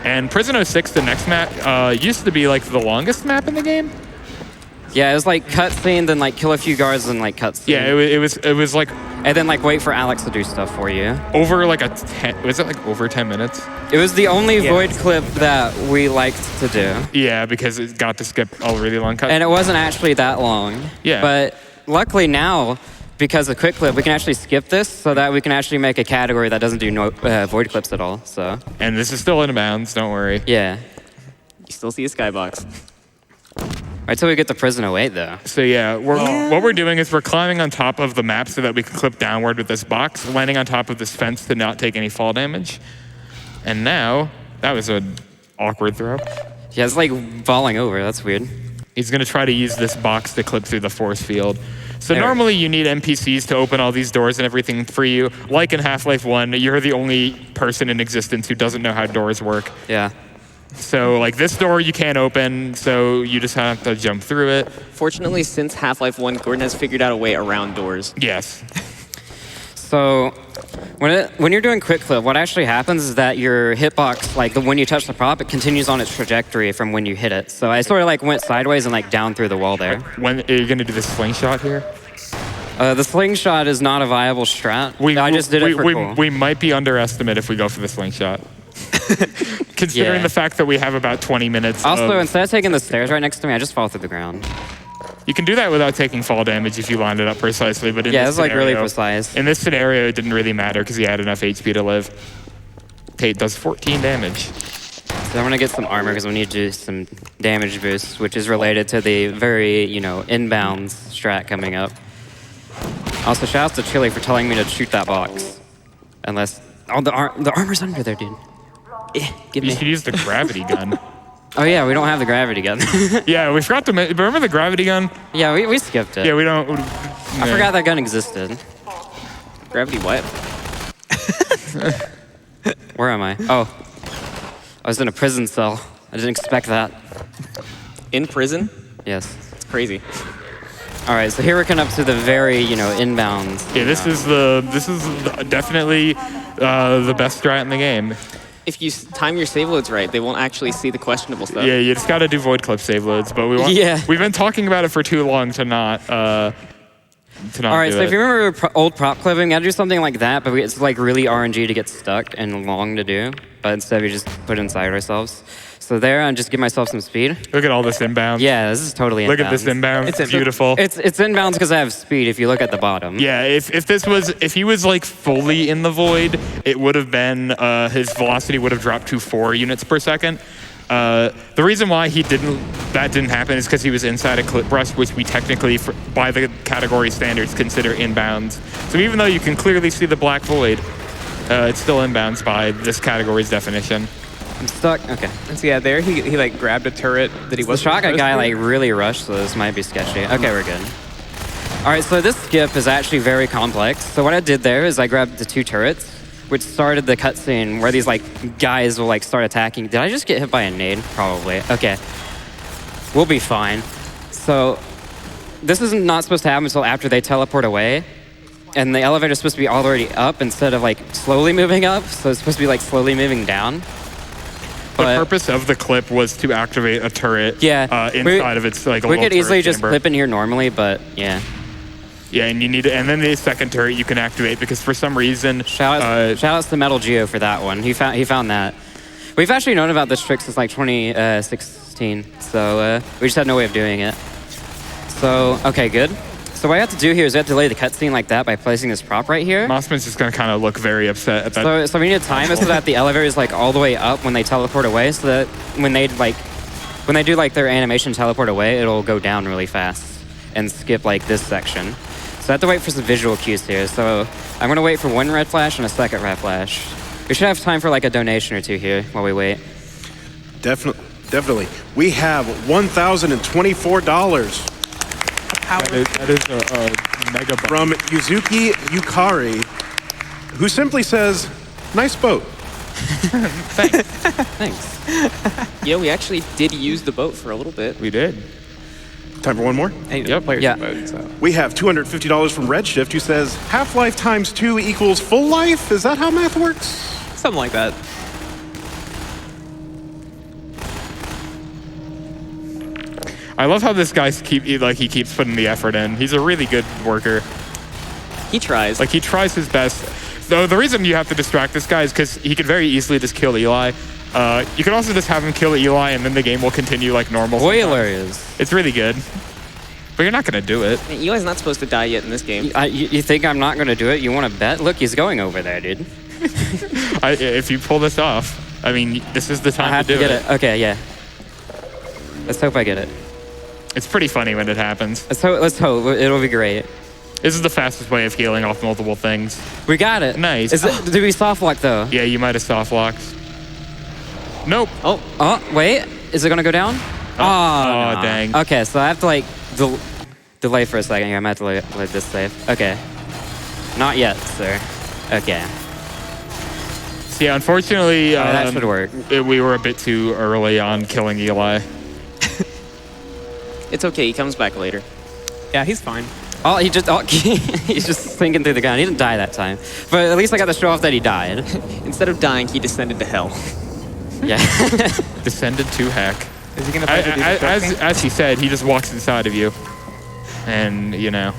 And Prison 06, the next map, used to be like the longest map in the game. Yeah, it was like cutscene, then like kill a few guards, and like cutscene. Yeah, it was like And then like wait for Alex to do stuff for you. over like was it like over 10 minutes? It was the only void clip that we liked to do. Yeah, because it got to skip a really long cut. And it wasn't actually that long. Yeah. But luckily now, because of quick clip, we can actually skip this so that we can actually make a category that doesn't do void clips at all. So And this is still in bounds, don't worry. yeah. You still see a skybox. Right till we get to Prison 08 though. So yeah, what we're doing is we're climbing on top of the map so that we can clip downward with this box, landing on top of this fence to not take any fall damage. And now, that was an awkward throw. Yeah, it's like falling over. That's weird. He's gonna try to use this box to clip through the force field. So There. normally you need NPCs to open all these doors and everything for you. Like in Half-Life 1, you're the only person in existence who doesn't know how doors work. Yeah. So like this door you can't open, so you just have to jump through it. Fortunately, since Half-Life 1, Gordon has figured out a way around doors. Yes. So when you're doing quick clip, what actually happens is that your hitbox, like when you touch the prop, it continues on its trajectory from when you hit it. So I sort of like went sideways and like down through the wall there. When are you gonna do the slingshot here? The slingshot is not a viable strat. I just did it for cool. We might be underestimate if we go for the slingshot. Considering Yeah. the fact that we have about 20 minutes. Also, instead of taking the stairs right next to me, I just fall through the ground. You can do that without taking fall damage if you lined it up precisely, but in Yeah, this it's like really scenario- precise. In this scenario, it didn't really matter because he had enough HP to live. Tate does 14 damage. So I'm gonna get some armor because we need to do some damage boost, which is related to the very, inbounds strat coming up. Also, shout out to Chili for telling me to shoot that box. Unless, the armor's under there, dude. Give You me. should use the gravity gun. Oh yeah, we don't have the gravity gun. Yeah, we forgot to remember the gravity gun? Yeah, we skipped it. Yeah, we don't. I forgot that gun existed. Gravity what? Where am I? Oh. I was in a prison cell. I didn't expect that. In prison? Yes. It's crazy. All right, so here we're coming up to the very, inbounds. Yeah, this is definitely the best strat in the game. If you time your save loads right, they won't actually see the questionable stuff. Yeah, you just got to do void clip save loads, but we've been talking about it for too long to not All right, do so it. if you remember old prop clipping, you gotta do something like that, but it's like really RNG to get stuck and long to do. But instead we just put it inside ourselves. So there, and just give myself some speed. Look at all this inbound. Yeah, this is totally inbounds. Look at this inbound. It's beautiful. It's inbounds because I have speed if you look at the bottom. Yeah, if he was like fully in the void, it would have been his velocity would have dropped to 4 units per second. The reason why that didn't happen is because he was inside a clip brush, which we technically, by the category standards, consider inbounds. So even though you can clearly see the black void, it's still inbounds by this category's definition. I'm stuck. Okay. And so yeah, there he like grabbed a turret that he The wasn't shotgun supposed guy to. like really rushed, so this might be sketchy. Okay, we're good. All right, so this skip is actually very complex. So what I did there is I grabbed the 2 turrets, which started the cutscene where these like guys will like start attacking. Did I just get hit by a nade? Probably. Okay. We'll be fine. So this is not supposed to happen until after they teleport away. And the elevator's supposed to be already up instead of like slowly moving up. So it's supposed to be like slowly moving down. The purpose of the clip was to activate a turret inside of its like a we little could easily turret just chamber. clip in here normally, but yeah. Yeah, and you need and then the second turret you can activate because for some reason Shout outs to Metal Geo for that one. He found that. We've actually known about this trick since like 2016, so we just had no way of doing it. So okay, good. So what I have to do here is I have to delay the cutscene like that by placing this prop right here. Mossman's just gonna kind of look very upset at that. So we need to time it so that the elevator is like all the way up when they teleport away, so that when they do like their animation teleport away, it'll go down really fast and skip like this section. So I have to wait for some visual cues here. So I'm gonna wait for 1 red flash and a 2nd red flash. We should have time for like a donation or 2 here while we wait. Definitely. We have $1,024 That is a mega bump. from Yuzuki Yukari, who simply says, "Nice boat." Thanks. Yeah, we actually did use the boat for a little bit. We did. Time for one more. And players Yeah. mode, so. We have $250 from Redshift, who says, "Half-Life times 2 equals full life." Is that how math works? Something like that. I love how this guy he keeps putting the effort in. He's a really good worker. He tries. Like he tries his best. Though the reason you have to distract this guy is because he could very easily just kill Eli. You can also just have him kill Eli and then the game will continue like normal. Spoiler is. It's really good. But you're not gonna do it. Eli's not supposed to die yet in this game. You think I'm not gonna do it? You want to bet? Look, he's going over there, dude. If you pull this off, I mean, this is the I time have to to do get it. Okay, yeah. Let's hope I get it. It's pretty funny when it happens. Let's hope. It'll be great. This is the fastest way of healing off multiple things. We got it. Nice. Did we soft lock though? Yeah, you might have soft locked. Nope. Oh, wait. Is it gonna go down? Oh, no. dang. Okay, so I have to like delay for a second here. I'm gonna have to let this save. Okay. Not yet, sir. Okay. So yeah, unfortunately, that should work. we were a bit too early on killing Eli. It's okay, he comes back later. Yeah, he's fine. He's just sinking through the ground. He didn't die that time. But at least I got to show off that he died. Instead of dying, he descended to hell. Yeah. Descended to heck. Is he gonna play the As he said, he just walks inside of you. And, you know.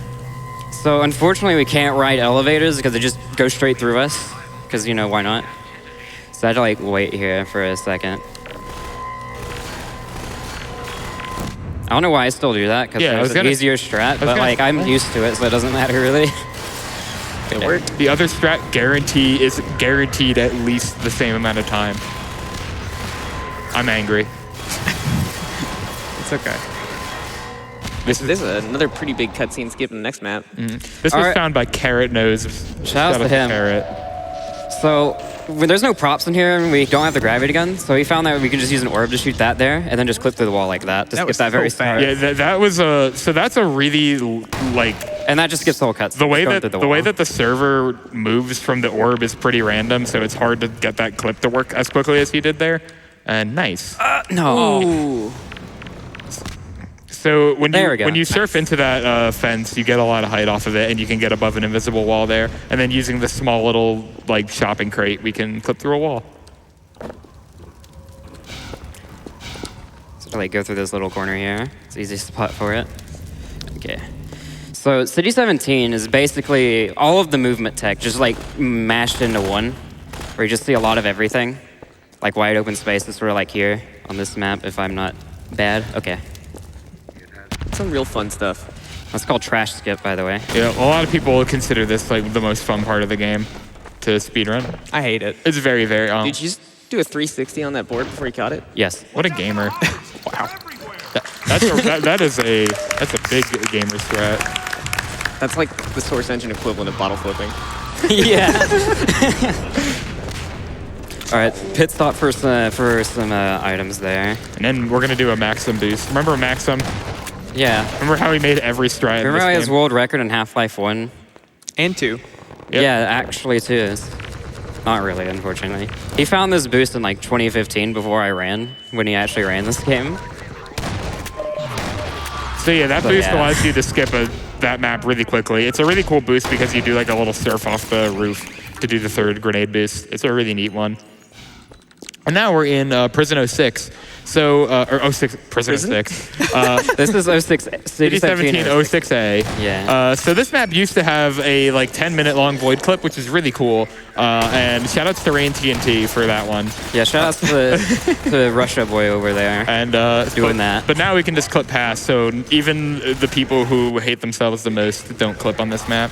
So unfortunately, we can't ride elevators because they just go straight through us. Because, you know, why not? So I had to like wait here for a second. I don't know why I still do that, because it's an easier strat, but like I'm used to it, so it doesn't matter really. It worked. The other strat is guaranteed at least the same amount of time. I'm angry. It's okay. This is another pretty big cutscene skip in the next map. This was found by Carrot Nose. Shout out to him. Carrot. So when there's no props in here and we don't have the gravity gun, so he found that we can just use an orb to shoot that there and then just clip through the wall like that. Just skip that very start. Yeah, that was so that's a really like. And that just skips the whole cutscene. The way that the server moves from the orb is pretty random, so it's hard to get that clip to work as quickly as he did there. And nice. No. Ooh. So when you surf Nice. into that fence, you get a lot of height off of it, and you can get above an invisible wall there. And then using this small little like shopping crate, we can clip through a wall. So like go through this little corner here. It's the easiest spot for it. Okay. So City 17 is basically all of the movement tech just like mashed into one, where you just see a lot of everything, like wide open spaces, sort of like here on this map. If I'm not bad, okay. Some real fun stuff. That's called trash skip, by the way. Yeah, a lot of people consider this like the most fun part of the game to speedrun. I hate it. It's very, very. Did you just do a 360 on that board before you caught it? Yes. What a gamer! Wow. That's a big gamer strat. That's like the Source Engine equivalent of bottle flipping. Yeah. All right, pit stop for some items there. And then we're gonna do a Maxim boost. Remember Maxim? Yeah. Remember how he made every strat in Remember this how he game? has world record in Half-Life 1? And 2. Yep. Yeah, actually too. Not really, unfortunately. He found this boost in like 2015 before I ran, when he actually ran this game. So yeah, that So, boost yeah. allows you to skip that map really quickly. It's a really cool boost because you do like a little surf off the roof to do the third grenade boost. It's a really neat one. And now we're in Prison 06. So, or 06, Prison 06. This is 06, City 17 06A. Yeah. So this map used to have a like 10-minute long void clip, which is really cool. And shout outs to Rain TNT for that one. Yeah, shout outs to Russia boy over there. And doing that. But now we can just clip past, so even the people who hate themselves the most don't clip on this map.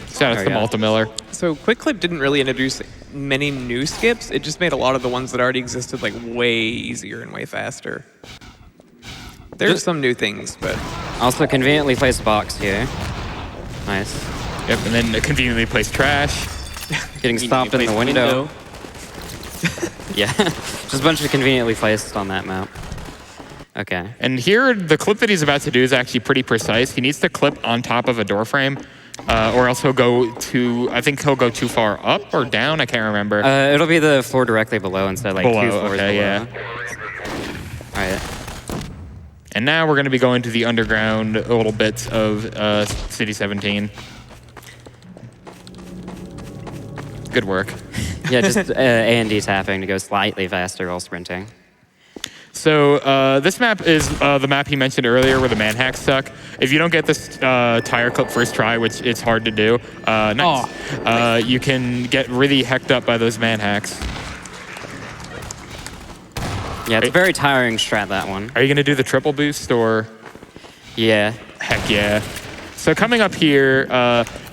Shout outs There to we go. Malta Miller. So Quick Clip didn't really introduce many new skips. It just made a lot of the ones that already existed like way easier and way faster. There's some new things, but Also conveniently placed box here. Nice. Yep, and then conveniently placed trash. Getting stopped in the window. Yeah, just a bunch of conveniently placed on that map. Okay. And here, the clip that he's about to do is actually pretty precise. He needs to clip on top of a door frame, or else he'll go I think he'll go too far up or down, I can't remember. It'll be the floor directly below instead of like Below, 2 floors okay, below. yeah. All right. And now we're going to be going to the underground little bits of City 17. Good work. Yeah, just A&D tapping to go slightly faster while sprinting. So this map is the map he mentioned earlier where the manhacks suck. If you don't get this tire clip first try, which it's hard to do, you can get really hecked up by those manhacks. Yeah, it's a very tiring strat, that one. Are you going to do the triple boost or? Yeah. Heck yeah. So coming up here,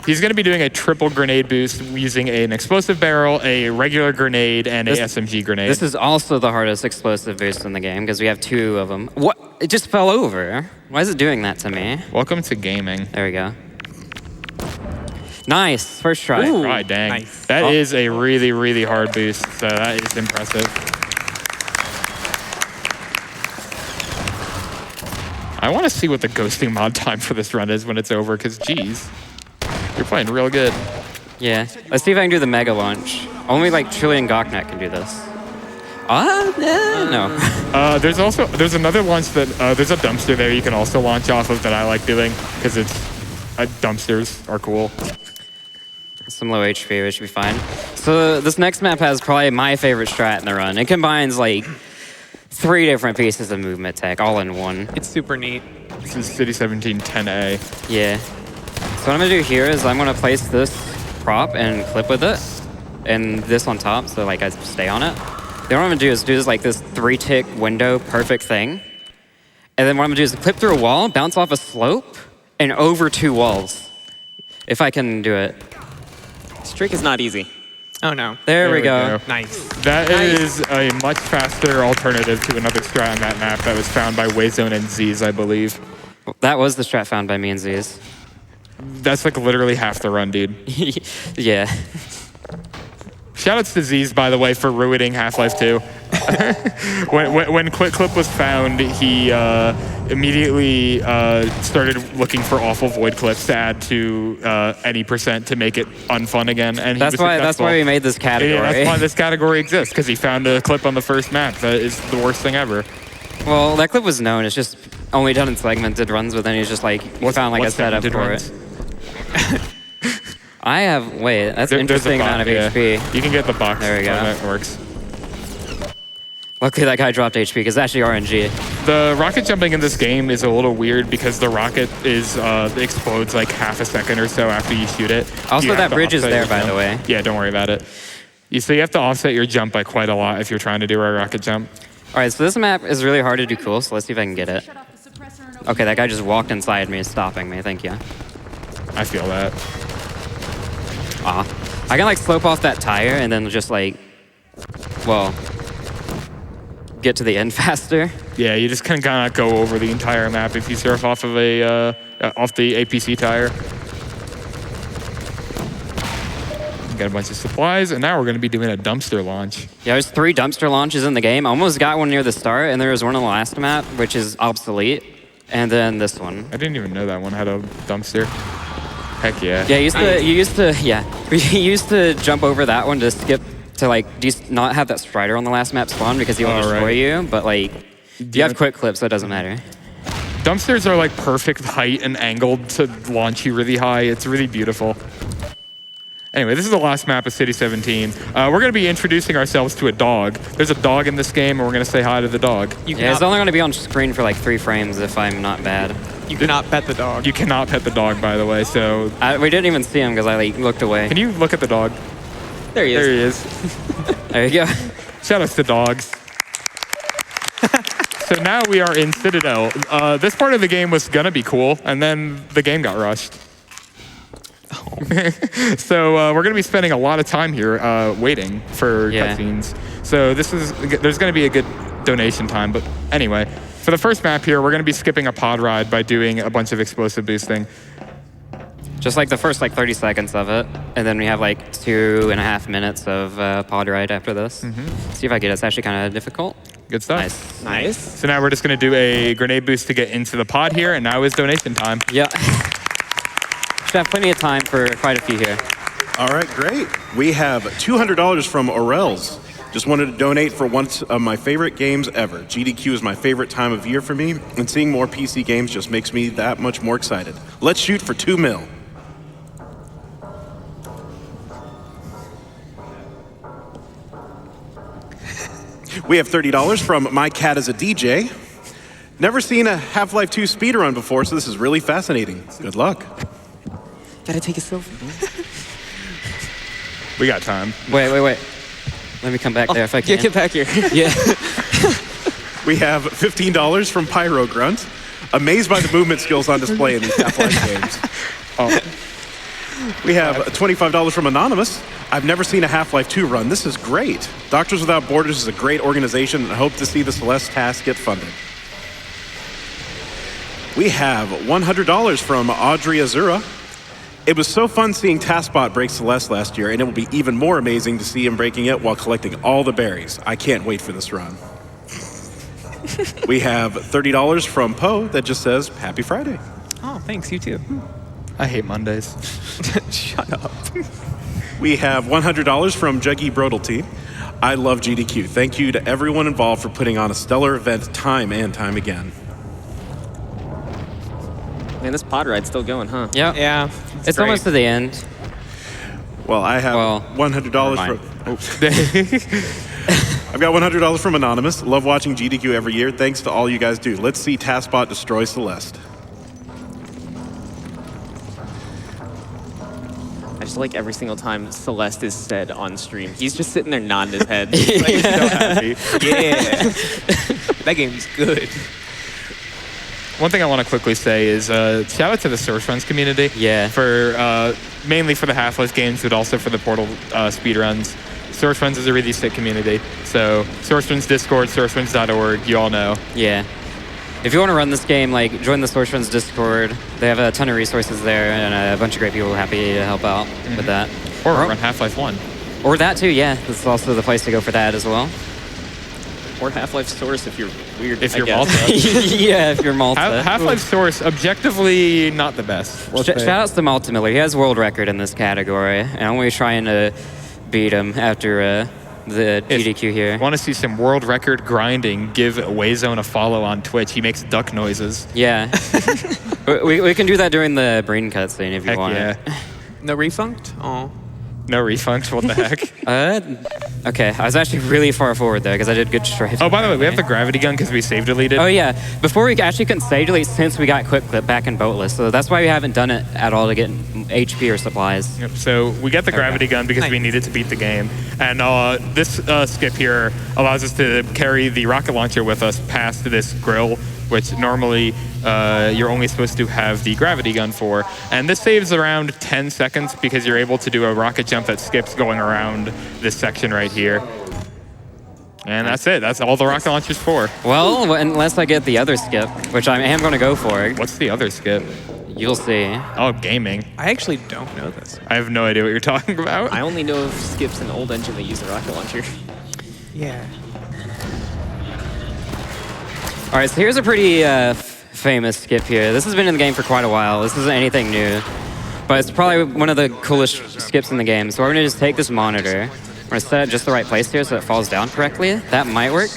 he's going to be doing a triple grenade boost using an explosive barrel, a regular grenade, and a SMG grenade. This is also the hardest explosive boost in the game because we have 2 of them. What? It just fell over. Why is it doing that to me? Welcome to gaming. There we go. Nice. First try. Ooh, right, dang. nice. That is a really, really hard boost, so that is impressive. I want to see what the ghosting mod time for this run is when it's over, because geez, you're playing real good. Yeah. Let's see if I can do the mega launch. Only like Trillion Gawknet can do this. No. There's another launch that, there's a dumpster there you can also launch off of that I like doing, because it's, dumpsters are cool. Some low HP, which should be fine. So this next map has probably my favorite strat in the run. It combines like 3 different pieces of movement tech all in one. it's super neat. This is City 17 10A. Yeah. So what I'm gonna do here is I'm gonna place this prop and clip with it, and this on top, so like I stay on it. Then what I'm gonna do is do this like this 3-tick window perfect thing. And then what I'm gonna do is clip through a wall, bounce off a slope, and over 2 walls. If I can do it. This trick is not easy. Oh no. There we go. Nice. That is a much faster alternative to another strat on that map that was found by waezone and Z's, I believe. That was the strat found by me and Z's. That's like literally half the run, dude. Yeah. Shoutouts to Z's, by the way, for ruining Half-Life 2. when Quick Clip was found, he immediately started looking for awful void clips to add to any percent to make it unfun again. And That's why we made this category. Yeah, that's why this category exists, because he found a clip on the first map that is the worst thing ever. Well, that clip was known. It's just only done in segmented runs, but then he's just like, found like a setup for it. I have, wait, that's an interesting amount of HP. You can get the box. There we go. That works. Luckily that guy dropped HP because it's actually RNG. The rocket jumping in this game is a little weird because the rocket explodes like half a second or so after you shoot it. Also, that bridge is there, by the way. Yeah, don't worry about it. So you have to offset your jump by quite a lot if you're trying to do a rocket jump. All right, so this map is really hard to do cool, so let's see if I can get it. Okay, that guy just walked inside me, stopping me. Thank you. I feel that. I can like slope off that tire and then just like, well, get to the end faster. Yeah, you just cannot go over the entire map if you surf off of off the APC tire. Got a bunch of supplies, and now we're going to be doing a dumpster launch. Yeah, there's 3 dumpster launches in the game. I almost got one near the start, and there was one on the last map, which is obsolete. And then this one. I didn't even know that one had a dumpster. Heck yeah. Yeah, you used to jump over that one to skip to like not have that strider on the last map spawn because he will destroy you. But like, you have quick clips, so it doesn't matter. Dumpsters are like perfect height and angled to launch you really high. It's really beautiful. Anyway, this is the last map of City 17. We're going to be introducing ourselves to a dog. There's a dog in this game, and we're going to say hi to the dog. Yeah, it's only going to be on screen for like 3 frames if I'm not bad. You cannot pet the dog. You cannot pet the dog, by the way, so... We didn't even see him because I like looked away. Can you look at the dog? There he is. There he is. There you go. Shout outs to dogs. So now we are in Citadel. This part of the game was going to be cool, and then the game got rushed. So we're going to be spending a lot of time here waiting for cutscenes. So there's going to be a good donation time. But anyway, for the first map here, we're going to be skipping a pod ride by doing a bunch of explosive boosting. Just like the first like 30 seconds of it, and then we have like 2.5 minutes of pod ride after this. See if I get it. It's actually kind of difficult. Good stuff. Nice. So now we're just going to do a grenade boost to get into the pod here, and now is donation time. Yeah. Should have plenty of time for quite a few here. All right, great. We have $200 from Orels. Just wanted to donate for one of my favorite games ever. GDQ is my favorite time of year for me, and seeing more PC games just makes me that much more excited. Let's shoot for 2 mil. We have $30 from My Cat is a DJ. Never seen a Half-Life 2 speedrun before, so this is really fascinating. Good luck. Gotta take a selfie, man. We got time. Wait. Let me come back there if I can. Yeah, get back here. Yeah. We have $15 from Pyro Grunt. Amazed by the movement skills on display in these Half-Life games. We have $25 from Anonymous. I've never seen a Half-Life 2 run. This is great. Doctors Without Borders is a great organization, and I hope to see the Celeste task get funded. We have $100 from Audrey Azura. It was so fun seeing TaskBot break Celeste last year, and it will be even more amazing to see him breaking it while collecting all the berries. I can't wait for this run. We have $30 from Poe that just says, Happy Friday. Oh, thanks. You too. I hate Mondays. Shut up. We have $100 from Juggy Brodelty. I love GDQ. Thank you to everyone involved for putting on a stellar event time and time again. Man, this pod ride's still going, huh? Yep. Yeah. It's almost to the end. Well, I have $100 from... I've got $100 from Anonymous. Love watching GDQ every year. Thanks to all you guys do. Let's see TaskBot destroy Celeste. I just like every single time Celeste is said on stream. He's just sitting there nodding his head. Like, he's so happy. Yeah. That game's good. One thing I want to quickly say is shout out to the Source Runs community. Yeah. For mainly for the Half-Life games, but also for the Portal speedruns. Source Runs is a really sick community. So Source Runs Discord, sourceruns.org, you all know. Yeah. If you want to run this game, like join the Source Runs Discord. They have a ton of resources there and a bunch of great people happy to help out with that. Or run Half-Life 1. Or that too, yeah. This is also the place to go for that as well. Or Half-Life Source if you're weird. If you're Malta. Yeah, if you're Malta. Half-Life Source, objectively not the best. Shout outs to Malta Miller. He has world record in this category, and I'm always trying to beat him after the GDQ here. Want to see some world record grinding? Give waezone a follow on Twitch. He makes duck noises. Yeah. we can do that during the brain cutscene if you Heck want. yeah. No refunct? Oh. No refunct? What the heck? Okay, I was actually really far forward there because I did good strafes. Oh, by the way, we have the gravity gun because we save deleted. Oh yeah, before we actually couldn't save delete since we got quick clip back in boatless, so that's why we haven't done it at all to get HP or supplies. Yep, so we get the gravity gun because we needed to beat the game. And this skip here allows us to carry the rocket launcher with us past this grill, which normally you're only supposed to have the gravity gun for. And this saves around 10 seconds because you're able to do a rocket jump that skips going around this section right here. And that's it. That's all the rocket launcher's for. Well, unless I get the other skip, which I am going to go for. What's the other skip? You'll see. Oh, gaming. I actually don't know this. I have no idea what you're talking about. I only know of skips in old engine that use the rocket launcher. Yeah. All right, so here's a pretty famous skip here. This has been in the game for quite a while. This isn't anything new, but it's probably one of the coolest skips in the game. So we're gonna just take this monitor. We're gonna set it just the right place here so it falls down correctly. That might work.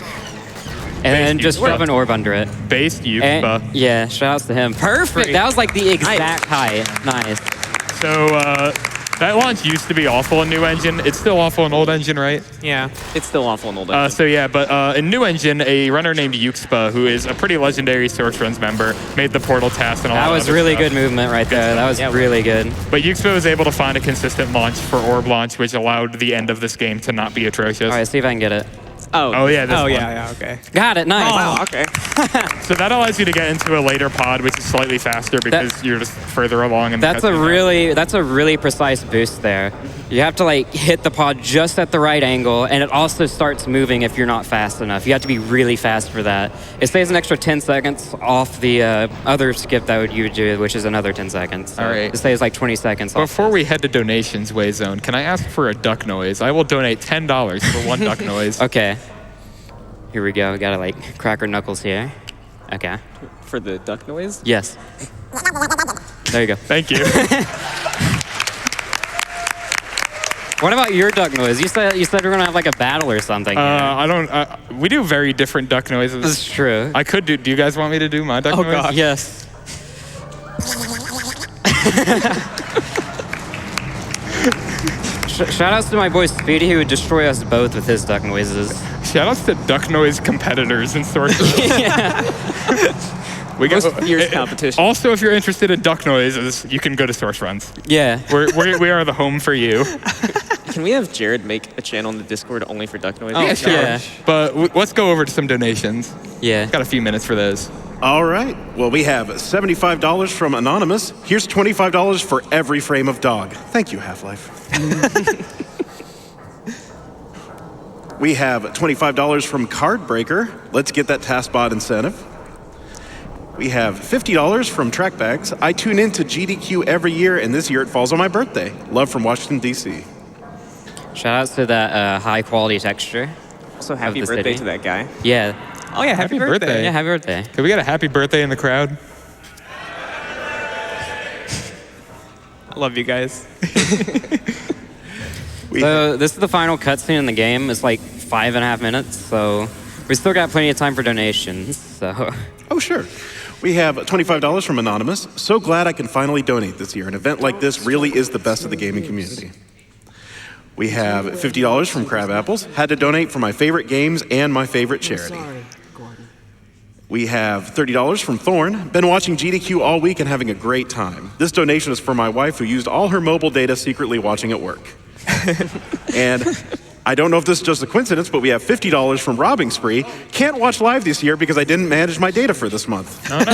And then just shove an orb under it. Based Yuba. Yeah, shout outs to him. Perfect. That was like the exact height. Nice. So that launch used to be awful in new engine. It's still awful in old engine, right? Yeah. It's still awful in old engine. So yeah, but in new engine, a runner named Yuxpa, who is a pretty legendary Source Runs member, made the portal task and all that. That was really good movement right there. That was really good. But Yuxpa was able to find a consistent launch for orb launch, which allowed the end of this game to not be atrocious. All right, see if I can get it. Oh yeah, this one. Yeah, okay. Got it, nice. Oh, wow, okay. So that allows you to get into a later pod, which is slightly faster because you're just further along. In That's a really precise boost there. You have to like hit the pod just at the right angle, and it also starts moving if you're not fast enough. You have to be really fast for that. It stays an extra 10 seconds off the other skip that you would do, which is another 10 seconds. So all right. It stays like 20 seconds off. Before we head to donations, waezone, can I ask for a duck noise? I will donate $10 for one duck noise. Okay. Here we go. We gotta like crack our knuckles here. Okay. For the duck noise? Yes. There you go. Thank you. What about your duck noise? You said we're gonna have like a battle or something. I don't. We do very different duck noises. This is true. I could do. Do you guys want me to do my duck noise? God. Yes. Shout outs to my boy Speedy, who would destroy us both with his duck noises. Shout outs to duck noise competitors in Source. We got Year's competition. Also, if you're interested in duck noises, you can go to Source Runs. Yeah. We are the home for you. Can we have Jared make a channel in the Discord only for duck noise? Yeah, sure. Yeah. But let's go over to some donations. Yeah. Got a few minutes for those. All right. Well, we have $75 from Anonymous. Here's $25 for every frame of dog. Thank you, Half-Life. We have $25 from Cardbreaker. Let's get that TaskBot incentive. We have $50 from Trackbags. I tune into GDQ every year, and this year it falls on my birthday. Love from Washington, D.C. Shout outs to that high quality texture. So happy the birthday city. to that guy. Yeah. Oh yeah, happy birthday. Yeah, happy birthday. Can we get a happy birthday in the crowd? I love you guys. So this is the final cutscene in the game. It's like 5.5 minutes, so we still got plenty of time for donations. So. Oh, sure. We have $25 from Anonymous. So glad I can finally donate this year. An event like this really is the best of the gaming community. We have $50 from Crab Apples. Had to donate for my favorite games and my favorite charity. We have $30 from Thorn. Been watching GDQ all week and having a great time. This donation is for my wife who used all her mobile data secretly watching at work. And I don't know if this is just a coincidence, but we have $50 from Robbing Spree. Can't watch live this year because I didn't manage my data for this month. Oh, no.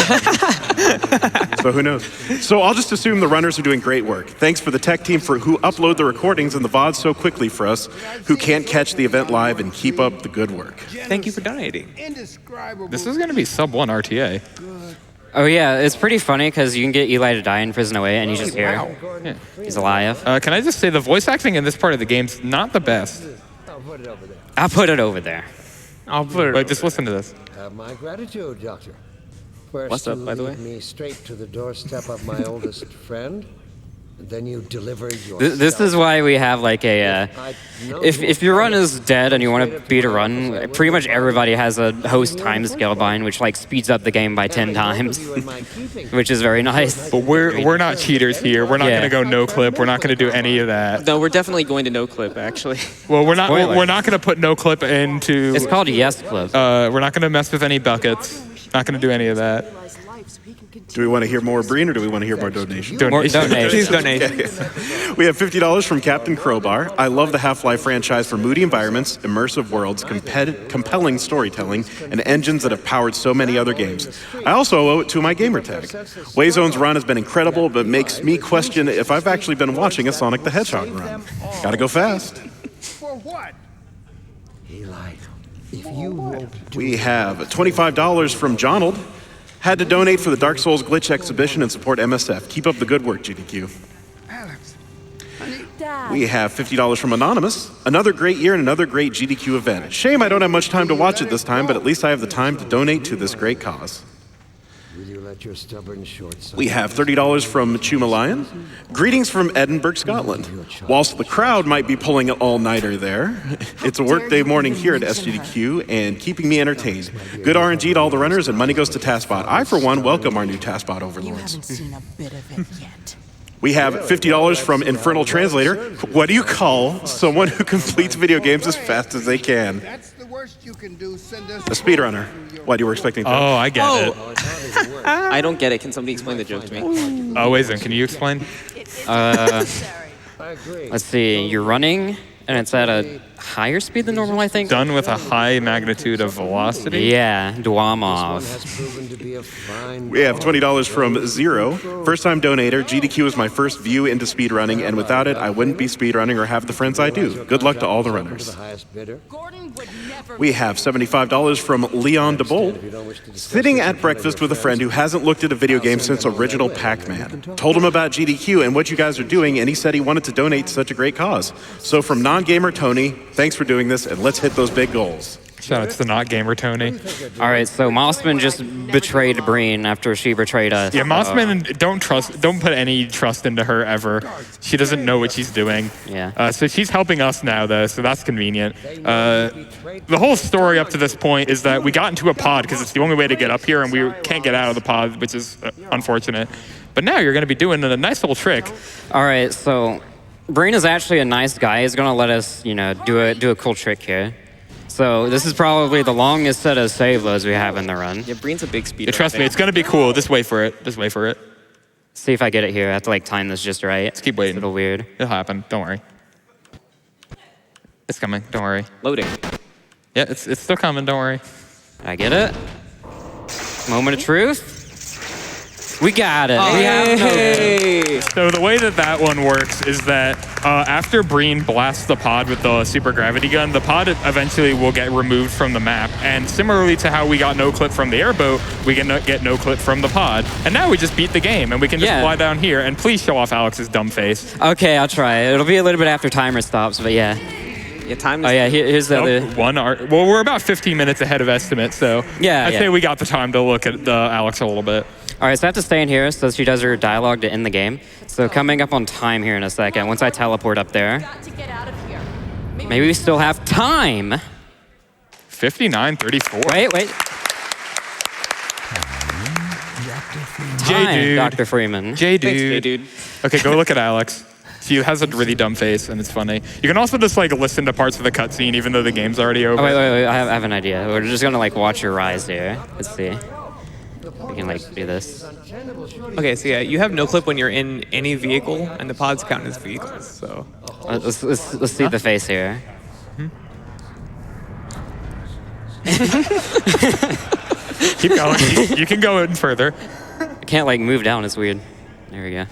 So who knows? So I'll just assume the runners are doing great work. Thanks for the tech team who upload the recordings and the VODs so quickly for us who can't catch the event live and keep up the good work. Thank you for donating. This is going to be sub 1 RTA. Oh yeah, it's pretty funny because you can get Eli to die in Prison Away, and you just hear Yeah. he's alive. Can I just say the voice acting in this part of the game's not the best. I'll put it over there. I'll put it. But just listen to this. Have my gratitude, Doctor. First, What's up, by the way? lead me straight to the doorstep of my oldest friend, and then you deliver your. This is why we have like a. If your run is dead and you want to beat a run, pretty much everybody has a host time scale bind, which like speeds up the game by 10 times, which is very nice. But we're not cheaters here. We're not Yeah. going to go no clip. We're not going to do any of that. No, we're definitely going to no clip, actually. Well, we're not. Spoiler. We're not going to put no clip into. It's called Yes Clip. We're not going to mess with any buckets. Not going to do any of that. Do we want to hear more Breen or do we want to hear more donations? More donations. Please donate. We have $50 from Captain Crowbar. I love the Half-Life franchise for moody environments, immersive worlds, compelling storytelling, and engines that have powered so many other games. I also owe it to my gamertag. Waezone's run has been incredible, but makes me question if I've actually been watching a Sonic the Hedgehog run. Gotta go fast. For what? Eli, if you won't. We have $25 from Jonald. Had to donate for the Dark Souls Glitch exhibition and support MSF. Keep up the good work, GDQ. Alex. We have $50 from Anonymous. Another great year and another great GDQ event. Shame I don't have much time to watch it this time, but at least I have the time to donate to this great cause. Will you let your stubborn short We have $30 from Chuma Lion. Greetings from Edinburgh, Scotland. Whilst the crowd might be pulling an all-nighter there, it's a workday morning here at SGDQ and keeping me entertained. Good RNG to all the runners, and money goes to TaskBot. I, for one, welcome our new TaskBot overlords. You haven't seen a bit of it yet. We have $50 from Infernal Translator. What do you call someone who completes video games as fast as they can? That's the worst you can do. Send us A speedrunner. What, you were expecting that? Oh, I get it. I don't get it. Can somebody explain the joke to me? Oh, waezone, can you explain? Let's see. You're running, and it's at a higher speed than normal, I think. Done with a high magnitude of velocity. Yeah, Dwamov. We have $20 from Zero. First time donator. GDQ is my first view into speedrunning, and without it, I wouldn't be speedrunning or have the friends I do. Good luck to all the runners. We have $75 from Leon DeBolt. Sitting at breakfast with a friend who hasn't looked at a video game since original Pac-Man. Told him about GDQ and what you guys are doing, and he said he wanted to donate to such a great cause. So from non-gamer Tony, thanks for doing this, and let's hit those big goals. Shout out to the not gamer Tony. All right, so Mossman just betrayed Breen after she betrayed us. Yeah, Mossman, don't put any trust into her ever. She doesn't know what she's doing. Yeah. So she's helping us now, though, so that's convenient. The whole story up to this point is that we got into a pod because it's the only way to get up here, and we can't get out of the pod, which is unfortunate. But now you're going to be doing a nice little trick. All right, so Breen is actually a nice guy. He's gonna let us, do a cool trick here. So this is probably the longest set of save loads we have in the run. Yeah, Breen's a big speeder. Trust me, it's going to be cool. Just wait for it. Just wait for it. See if I get it here. I have to time this just right. Let's keep waiting. It's a little weird. It'll happen. Don't worry. It's coming. Don't worry. Loading. Yeah, it's still coming. Don't worry. I get it. Moment of truth. We got it. We have no. So the way that one works is that after Breen blasts the pod with the super gravity gun, the pod eventually will get removed from the map. And similarly to how we got no clip from the airboat, we can get no clip from the pod. And now we just beat the game, and we can just fly down here. And please show off Alex's dumb face. Okay, I'll try. It'll be a little bit after timer stops, but yeah. Yeah, time. Oh yeah, here's the other. Well, we're about 15 minutes ahead of estimate, so I'd say we got the time to look at Alex a little bit. All right, so I have to stay in here so she does her dialogue to end the game. So coming up on time here in a second, once I teleport up there. Maybe we still have time. 59:34. Wait. J-Dude. Dr. Freeman. J-Dude. Thanks, J-Dude. Okay, go look at Alex. She has a really dumb face, and it's funny. You can also just listen to parts of the cutscene, even though the game's already over. Oh, wait. I have an idea. We're just gonna watch your rise here. Let's see. We can do this. Okay, so yeah, you have no clip when you're in any vehicle, and the pods count as vehicles. So let's see the face here. Keep going. You can go in further. I can't move down. It's weird. There we go.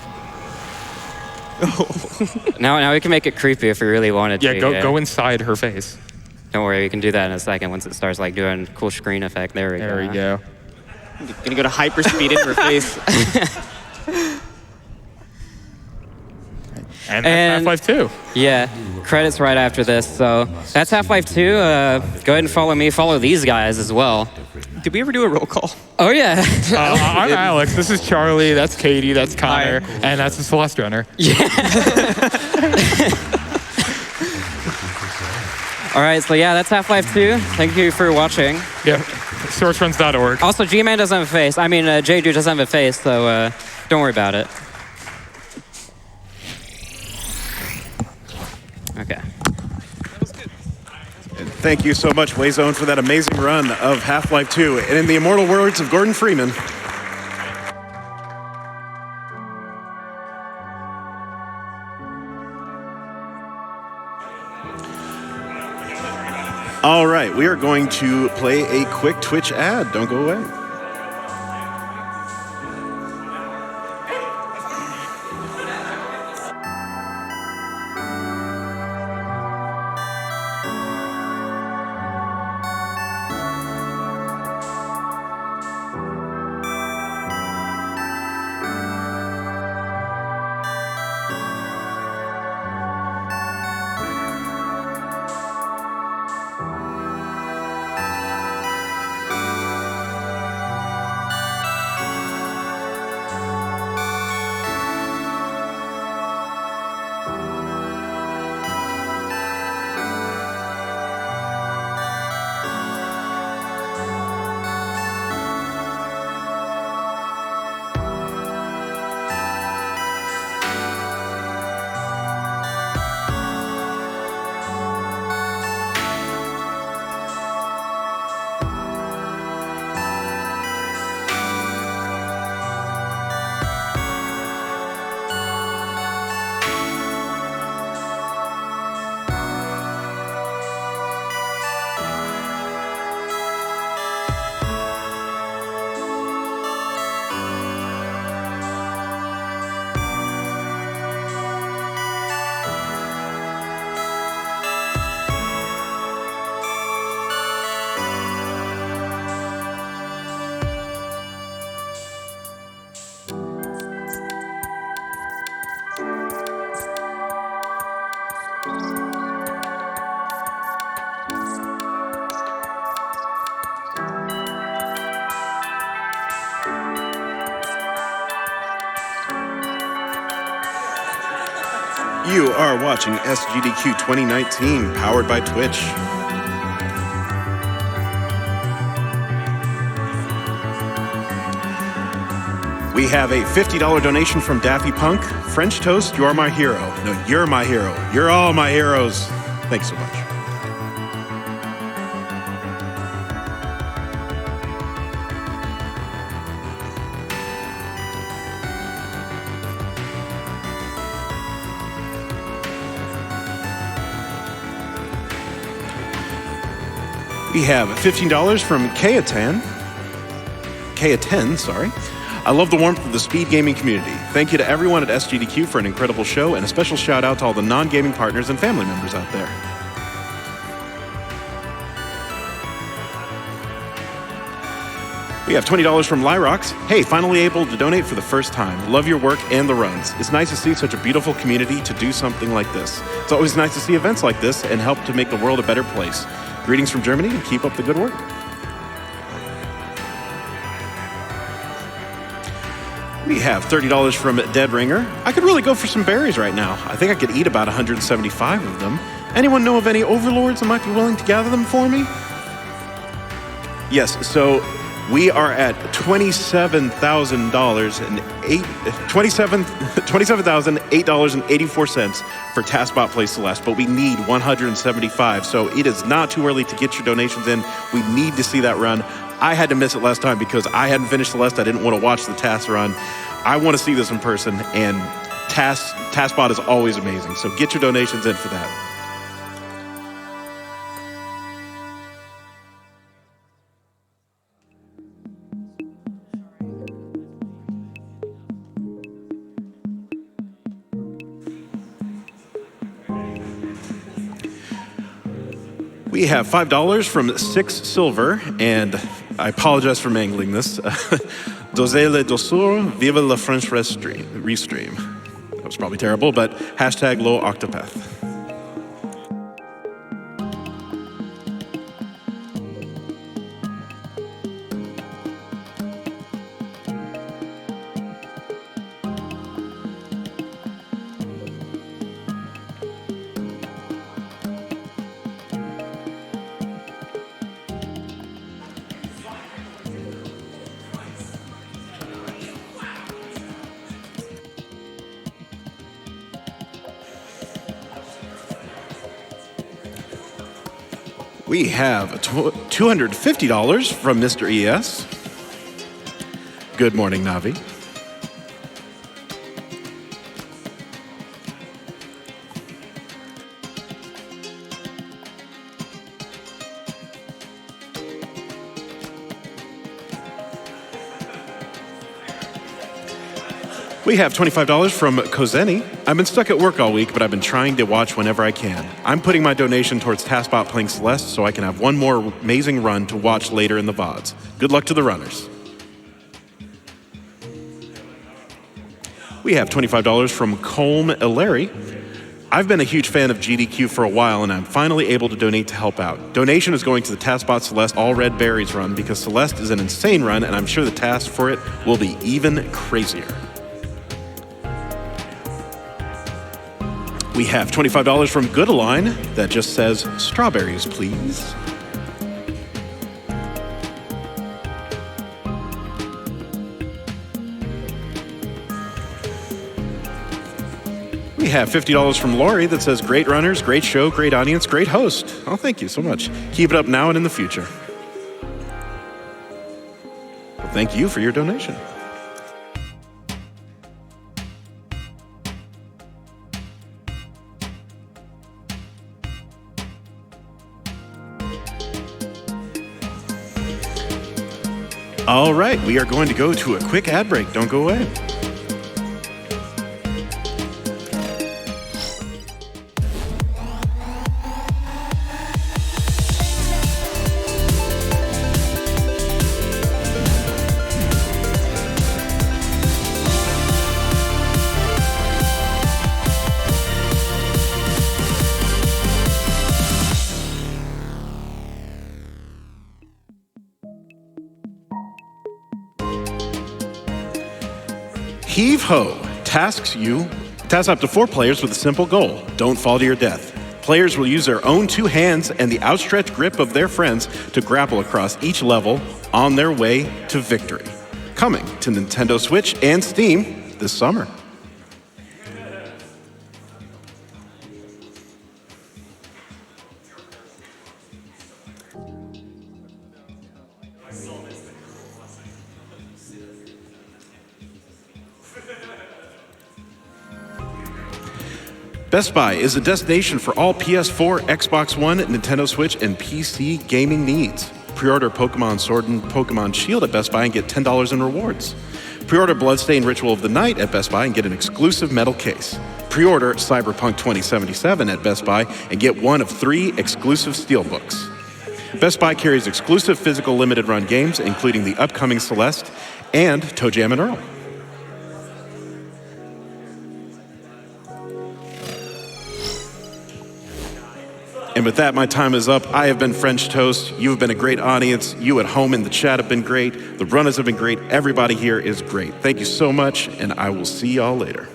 Now we can make it creepy if we really wanted to. Yeah, go inside her face. Don't worry, we can do that in a second once it starts doing cool screen effect. There we go. There we go. Gonna go to hyperspeed in her face. And Half-Life 2. Yeah, credits right after this. So that's Half-Life 2. Go ahead and follow me. Follow these guys as well. Did we ever do a roll call? Oh, yeah. I'm Alex. This is Charlie. That's Katie. That's Connor. And that's the Celeste Runner. Yeah. All right, so yeah, that's Half-Life 2. Thank you for watching. Yeah, sourceruns.org. Also, G-Man doesn't have a face. I mean, J-Dude doesn't have a face, so don't worry about it. Okay. Thank you so much, waezone, for that amazing run of Half-Life 2. And in the immortal words of Gordon Freeman, all right, we are going to play a quick Twitch ad. Don't go away. You are watching SGDQ 2019, powered by Twitch. We have a $50 donation from Daffy Punk. French Toast, you're my hero. No, you're my hero. You're all my heroes. Thanks so much. We have $15 from Kayaten, sorry. I love the warmth of the speed gaming community. Thank you to everyone at SGDQ for an incredible show, and a special shout out to all the non-gaming partners and family members out there. We have $20 from Lyrox. Hey, finally able to donate for the first time. Love your work and the runs. It's nice to see such a beautiful community to do something like this. It's always nice to see events like this and help to make the world a better place. Greetings from Germany, and keep up the good work. We have $30 from Dead Ringer. I could really go for some berries right now. I think I could eat about 175 of them. Anyone know of any overlords that might be willing to gather them for me? Yes, so we are at $27,008.84 for TaskBot Play Celeste, but we need 175, so it is not too early to get your donations in. We need to see that run. I had to miss it last time because I hadn't finished Celeste. I didn't want to watch the task run. I want to see this in person, and TaskBot is always amazing, so get your donations in for that. We have $5 from Six Silver, and I apologize for mangling this. Dosez le douceur, vive la French restream. That was probably terrible, but hashtag low octopath. We have $250 from Mr. ES. Good morning, Navi. We have $25 from Kozeni. I've been stuck at work all week, but I've been trying to watch whenever I can. I'm putting my donation towards TaskBot playing Celeste so I can have one more amazing run to watch later in the VODs. Good luck to the runners. We have $25 from Colm Illeri. I've been a huge fan of GDQ for a while, and I'm finally able to donate to help out. Donation is going to the TaskBot Celeste All Red Berries run because Celeste is an insane run, and I'm sure the task for it will be even crazier. We have $25 from Goodalign that just says, strawberries, please. We have $50 from Lori that says, great runners, great show, great audience, great host. Oh, thank you so much. Keep it up now and in the future. Well, thank you for your donation. All right, we are going to go to a quick ad break. Don't go away. Heave Ho tasks you Task up to 4 players with a simple goal. Don't fall to your death. Players will use their own 2 hands and the outstretched grip of their friends to grapple across each level on their way to victory. Coming to Nintendo Switch and Steam this summer. Best Buy is a destination for all PS4, Xbox One, Nintendo Switch, and PC gaming needs. Pre-order Pokemon Sword and Pokemon Shield at Best Buy and get $10 in rewards. Pre-order Bloodstained Ritual of the Night at Best Buy and get an exclusive metal case. Pre-order Cyberpunk 2077 at Best Buy and get one of 3 exclusive steelbooks. Best Buy carries exclusive physical limited run games, including the upcoming Celeste and Toe Jam and Earl. And with that, my time is up. I have been French Toast. You have been a great audience. You at home in the chat have been great. The runners have been great. Everybody here is great. Thank you so much, and I will see y'all later.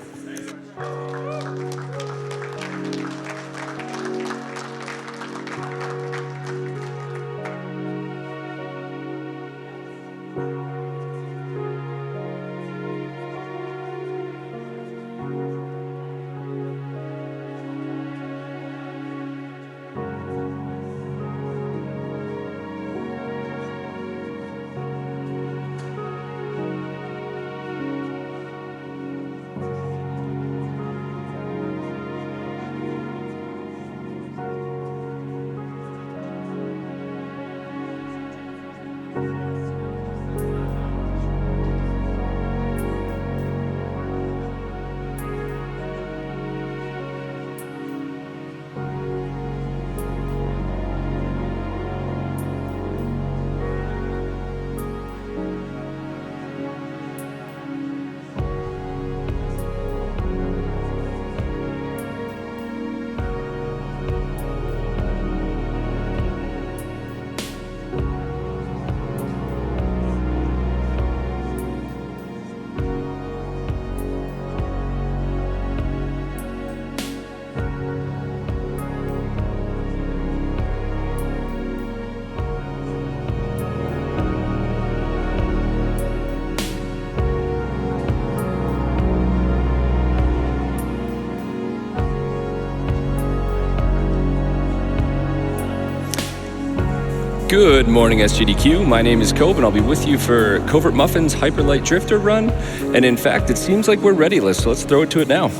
Good morning, SGDQ. My name is Cove, and I'll be with you for Covert Muffin's Hyperlight Drifter run. And in fact, it seems like we're ready, so let's throw it to it now.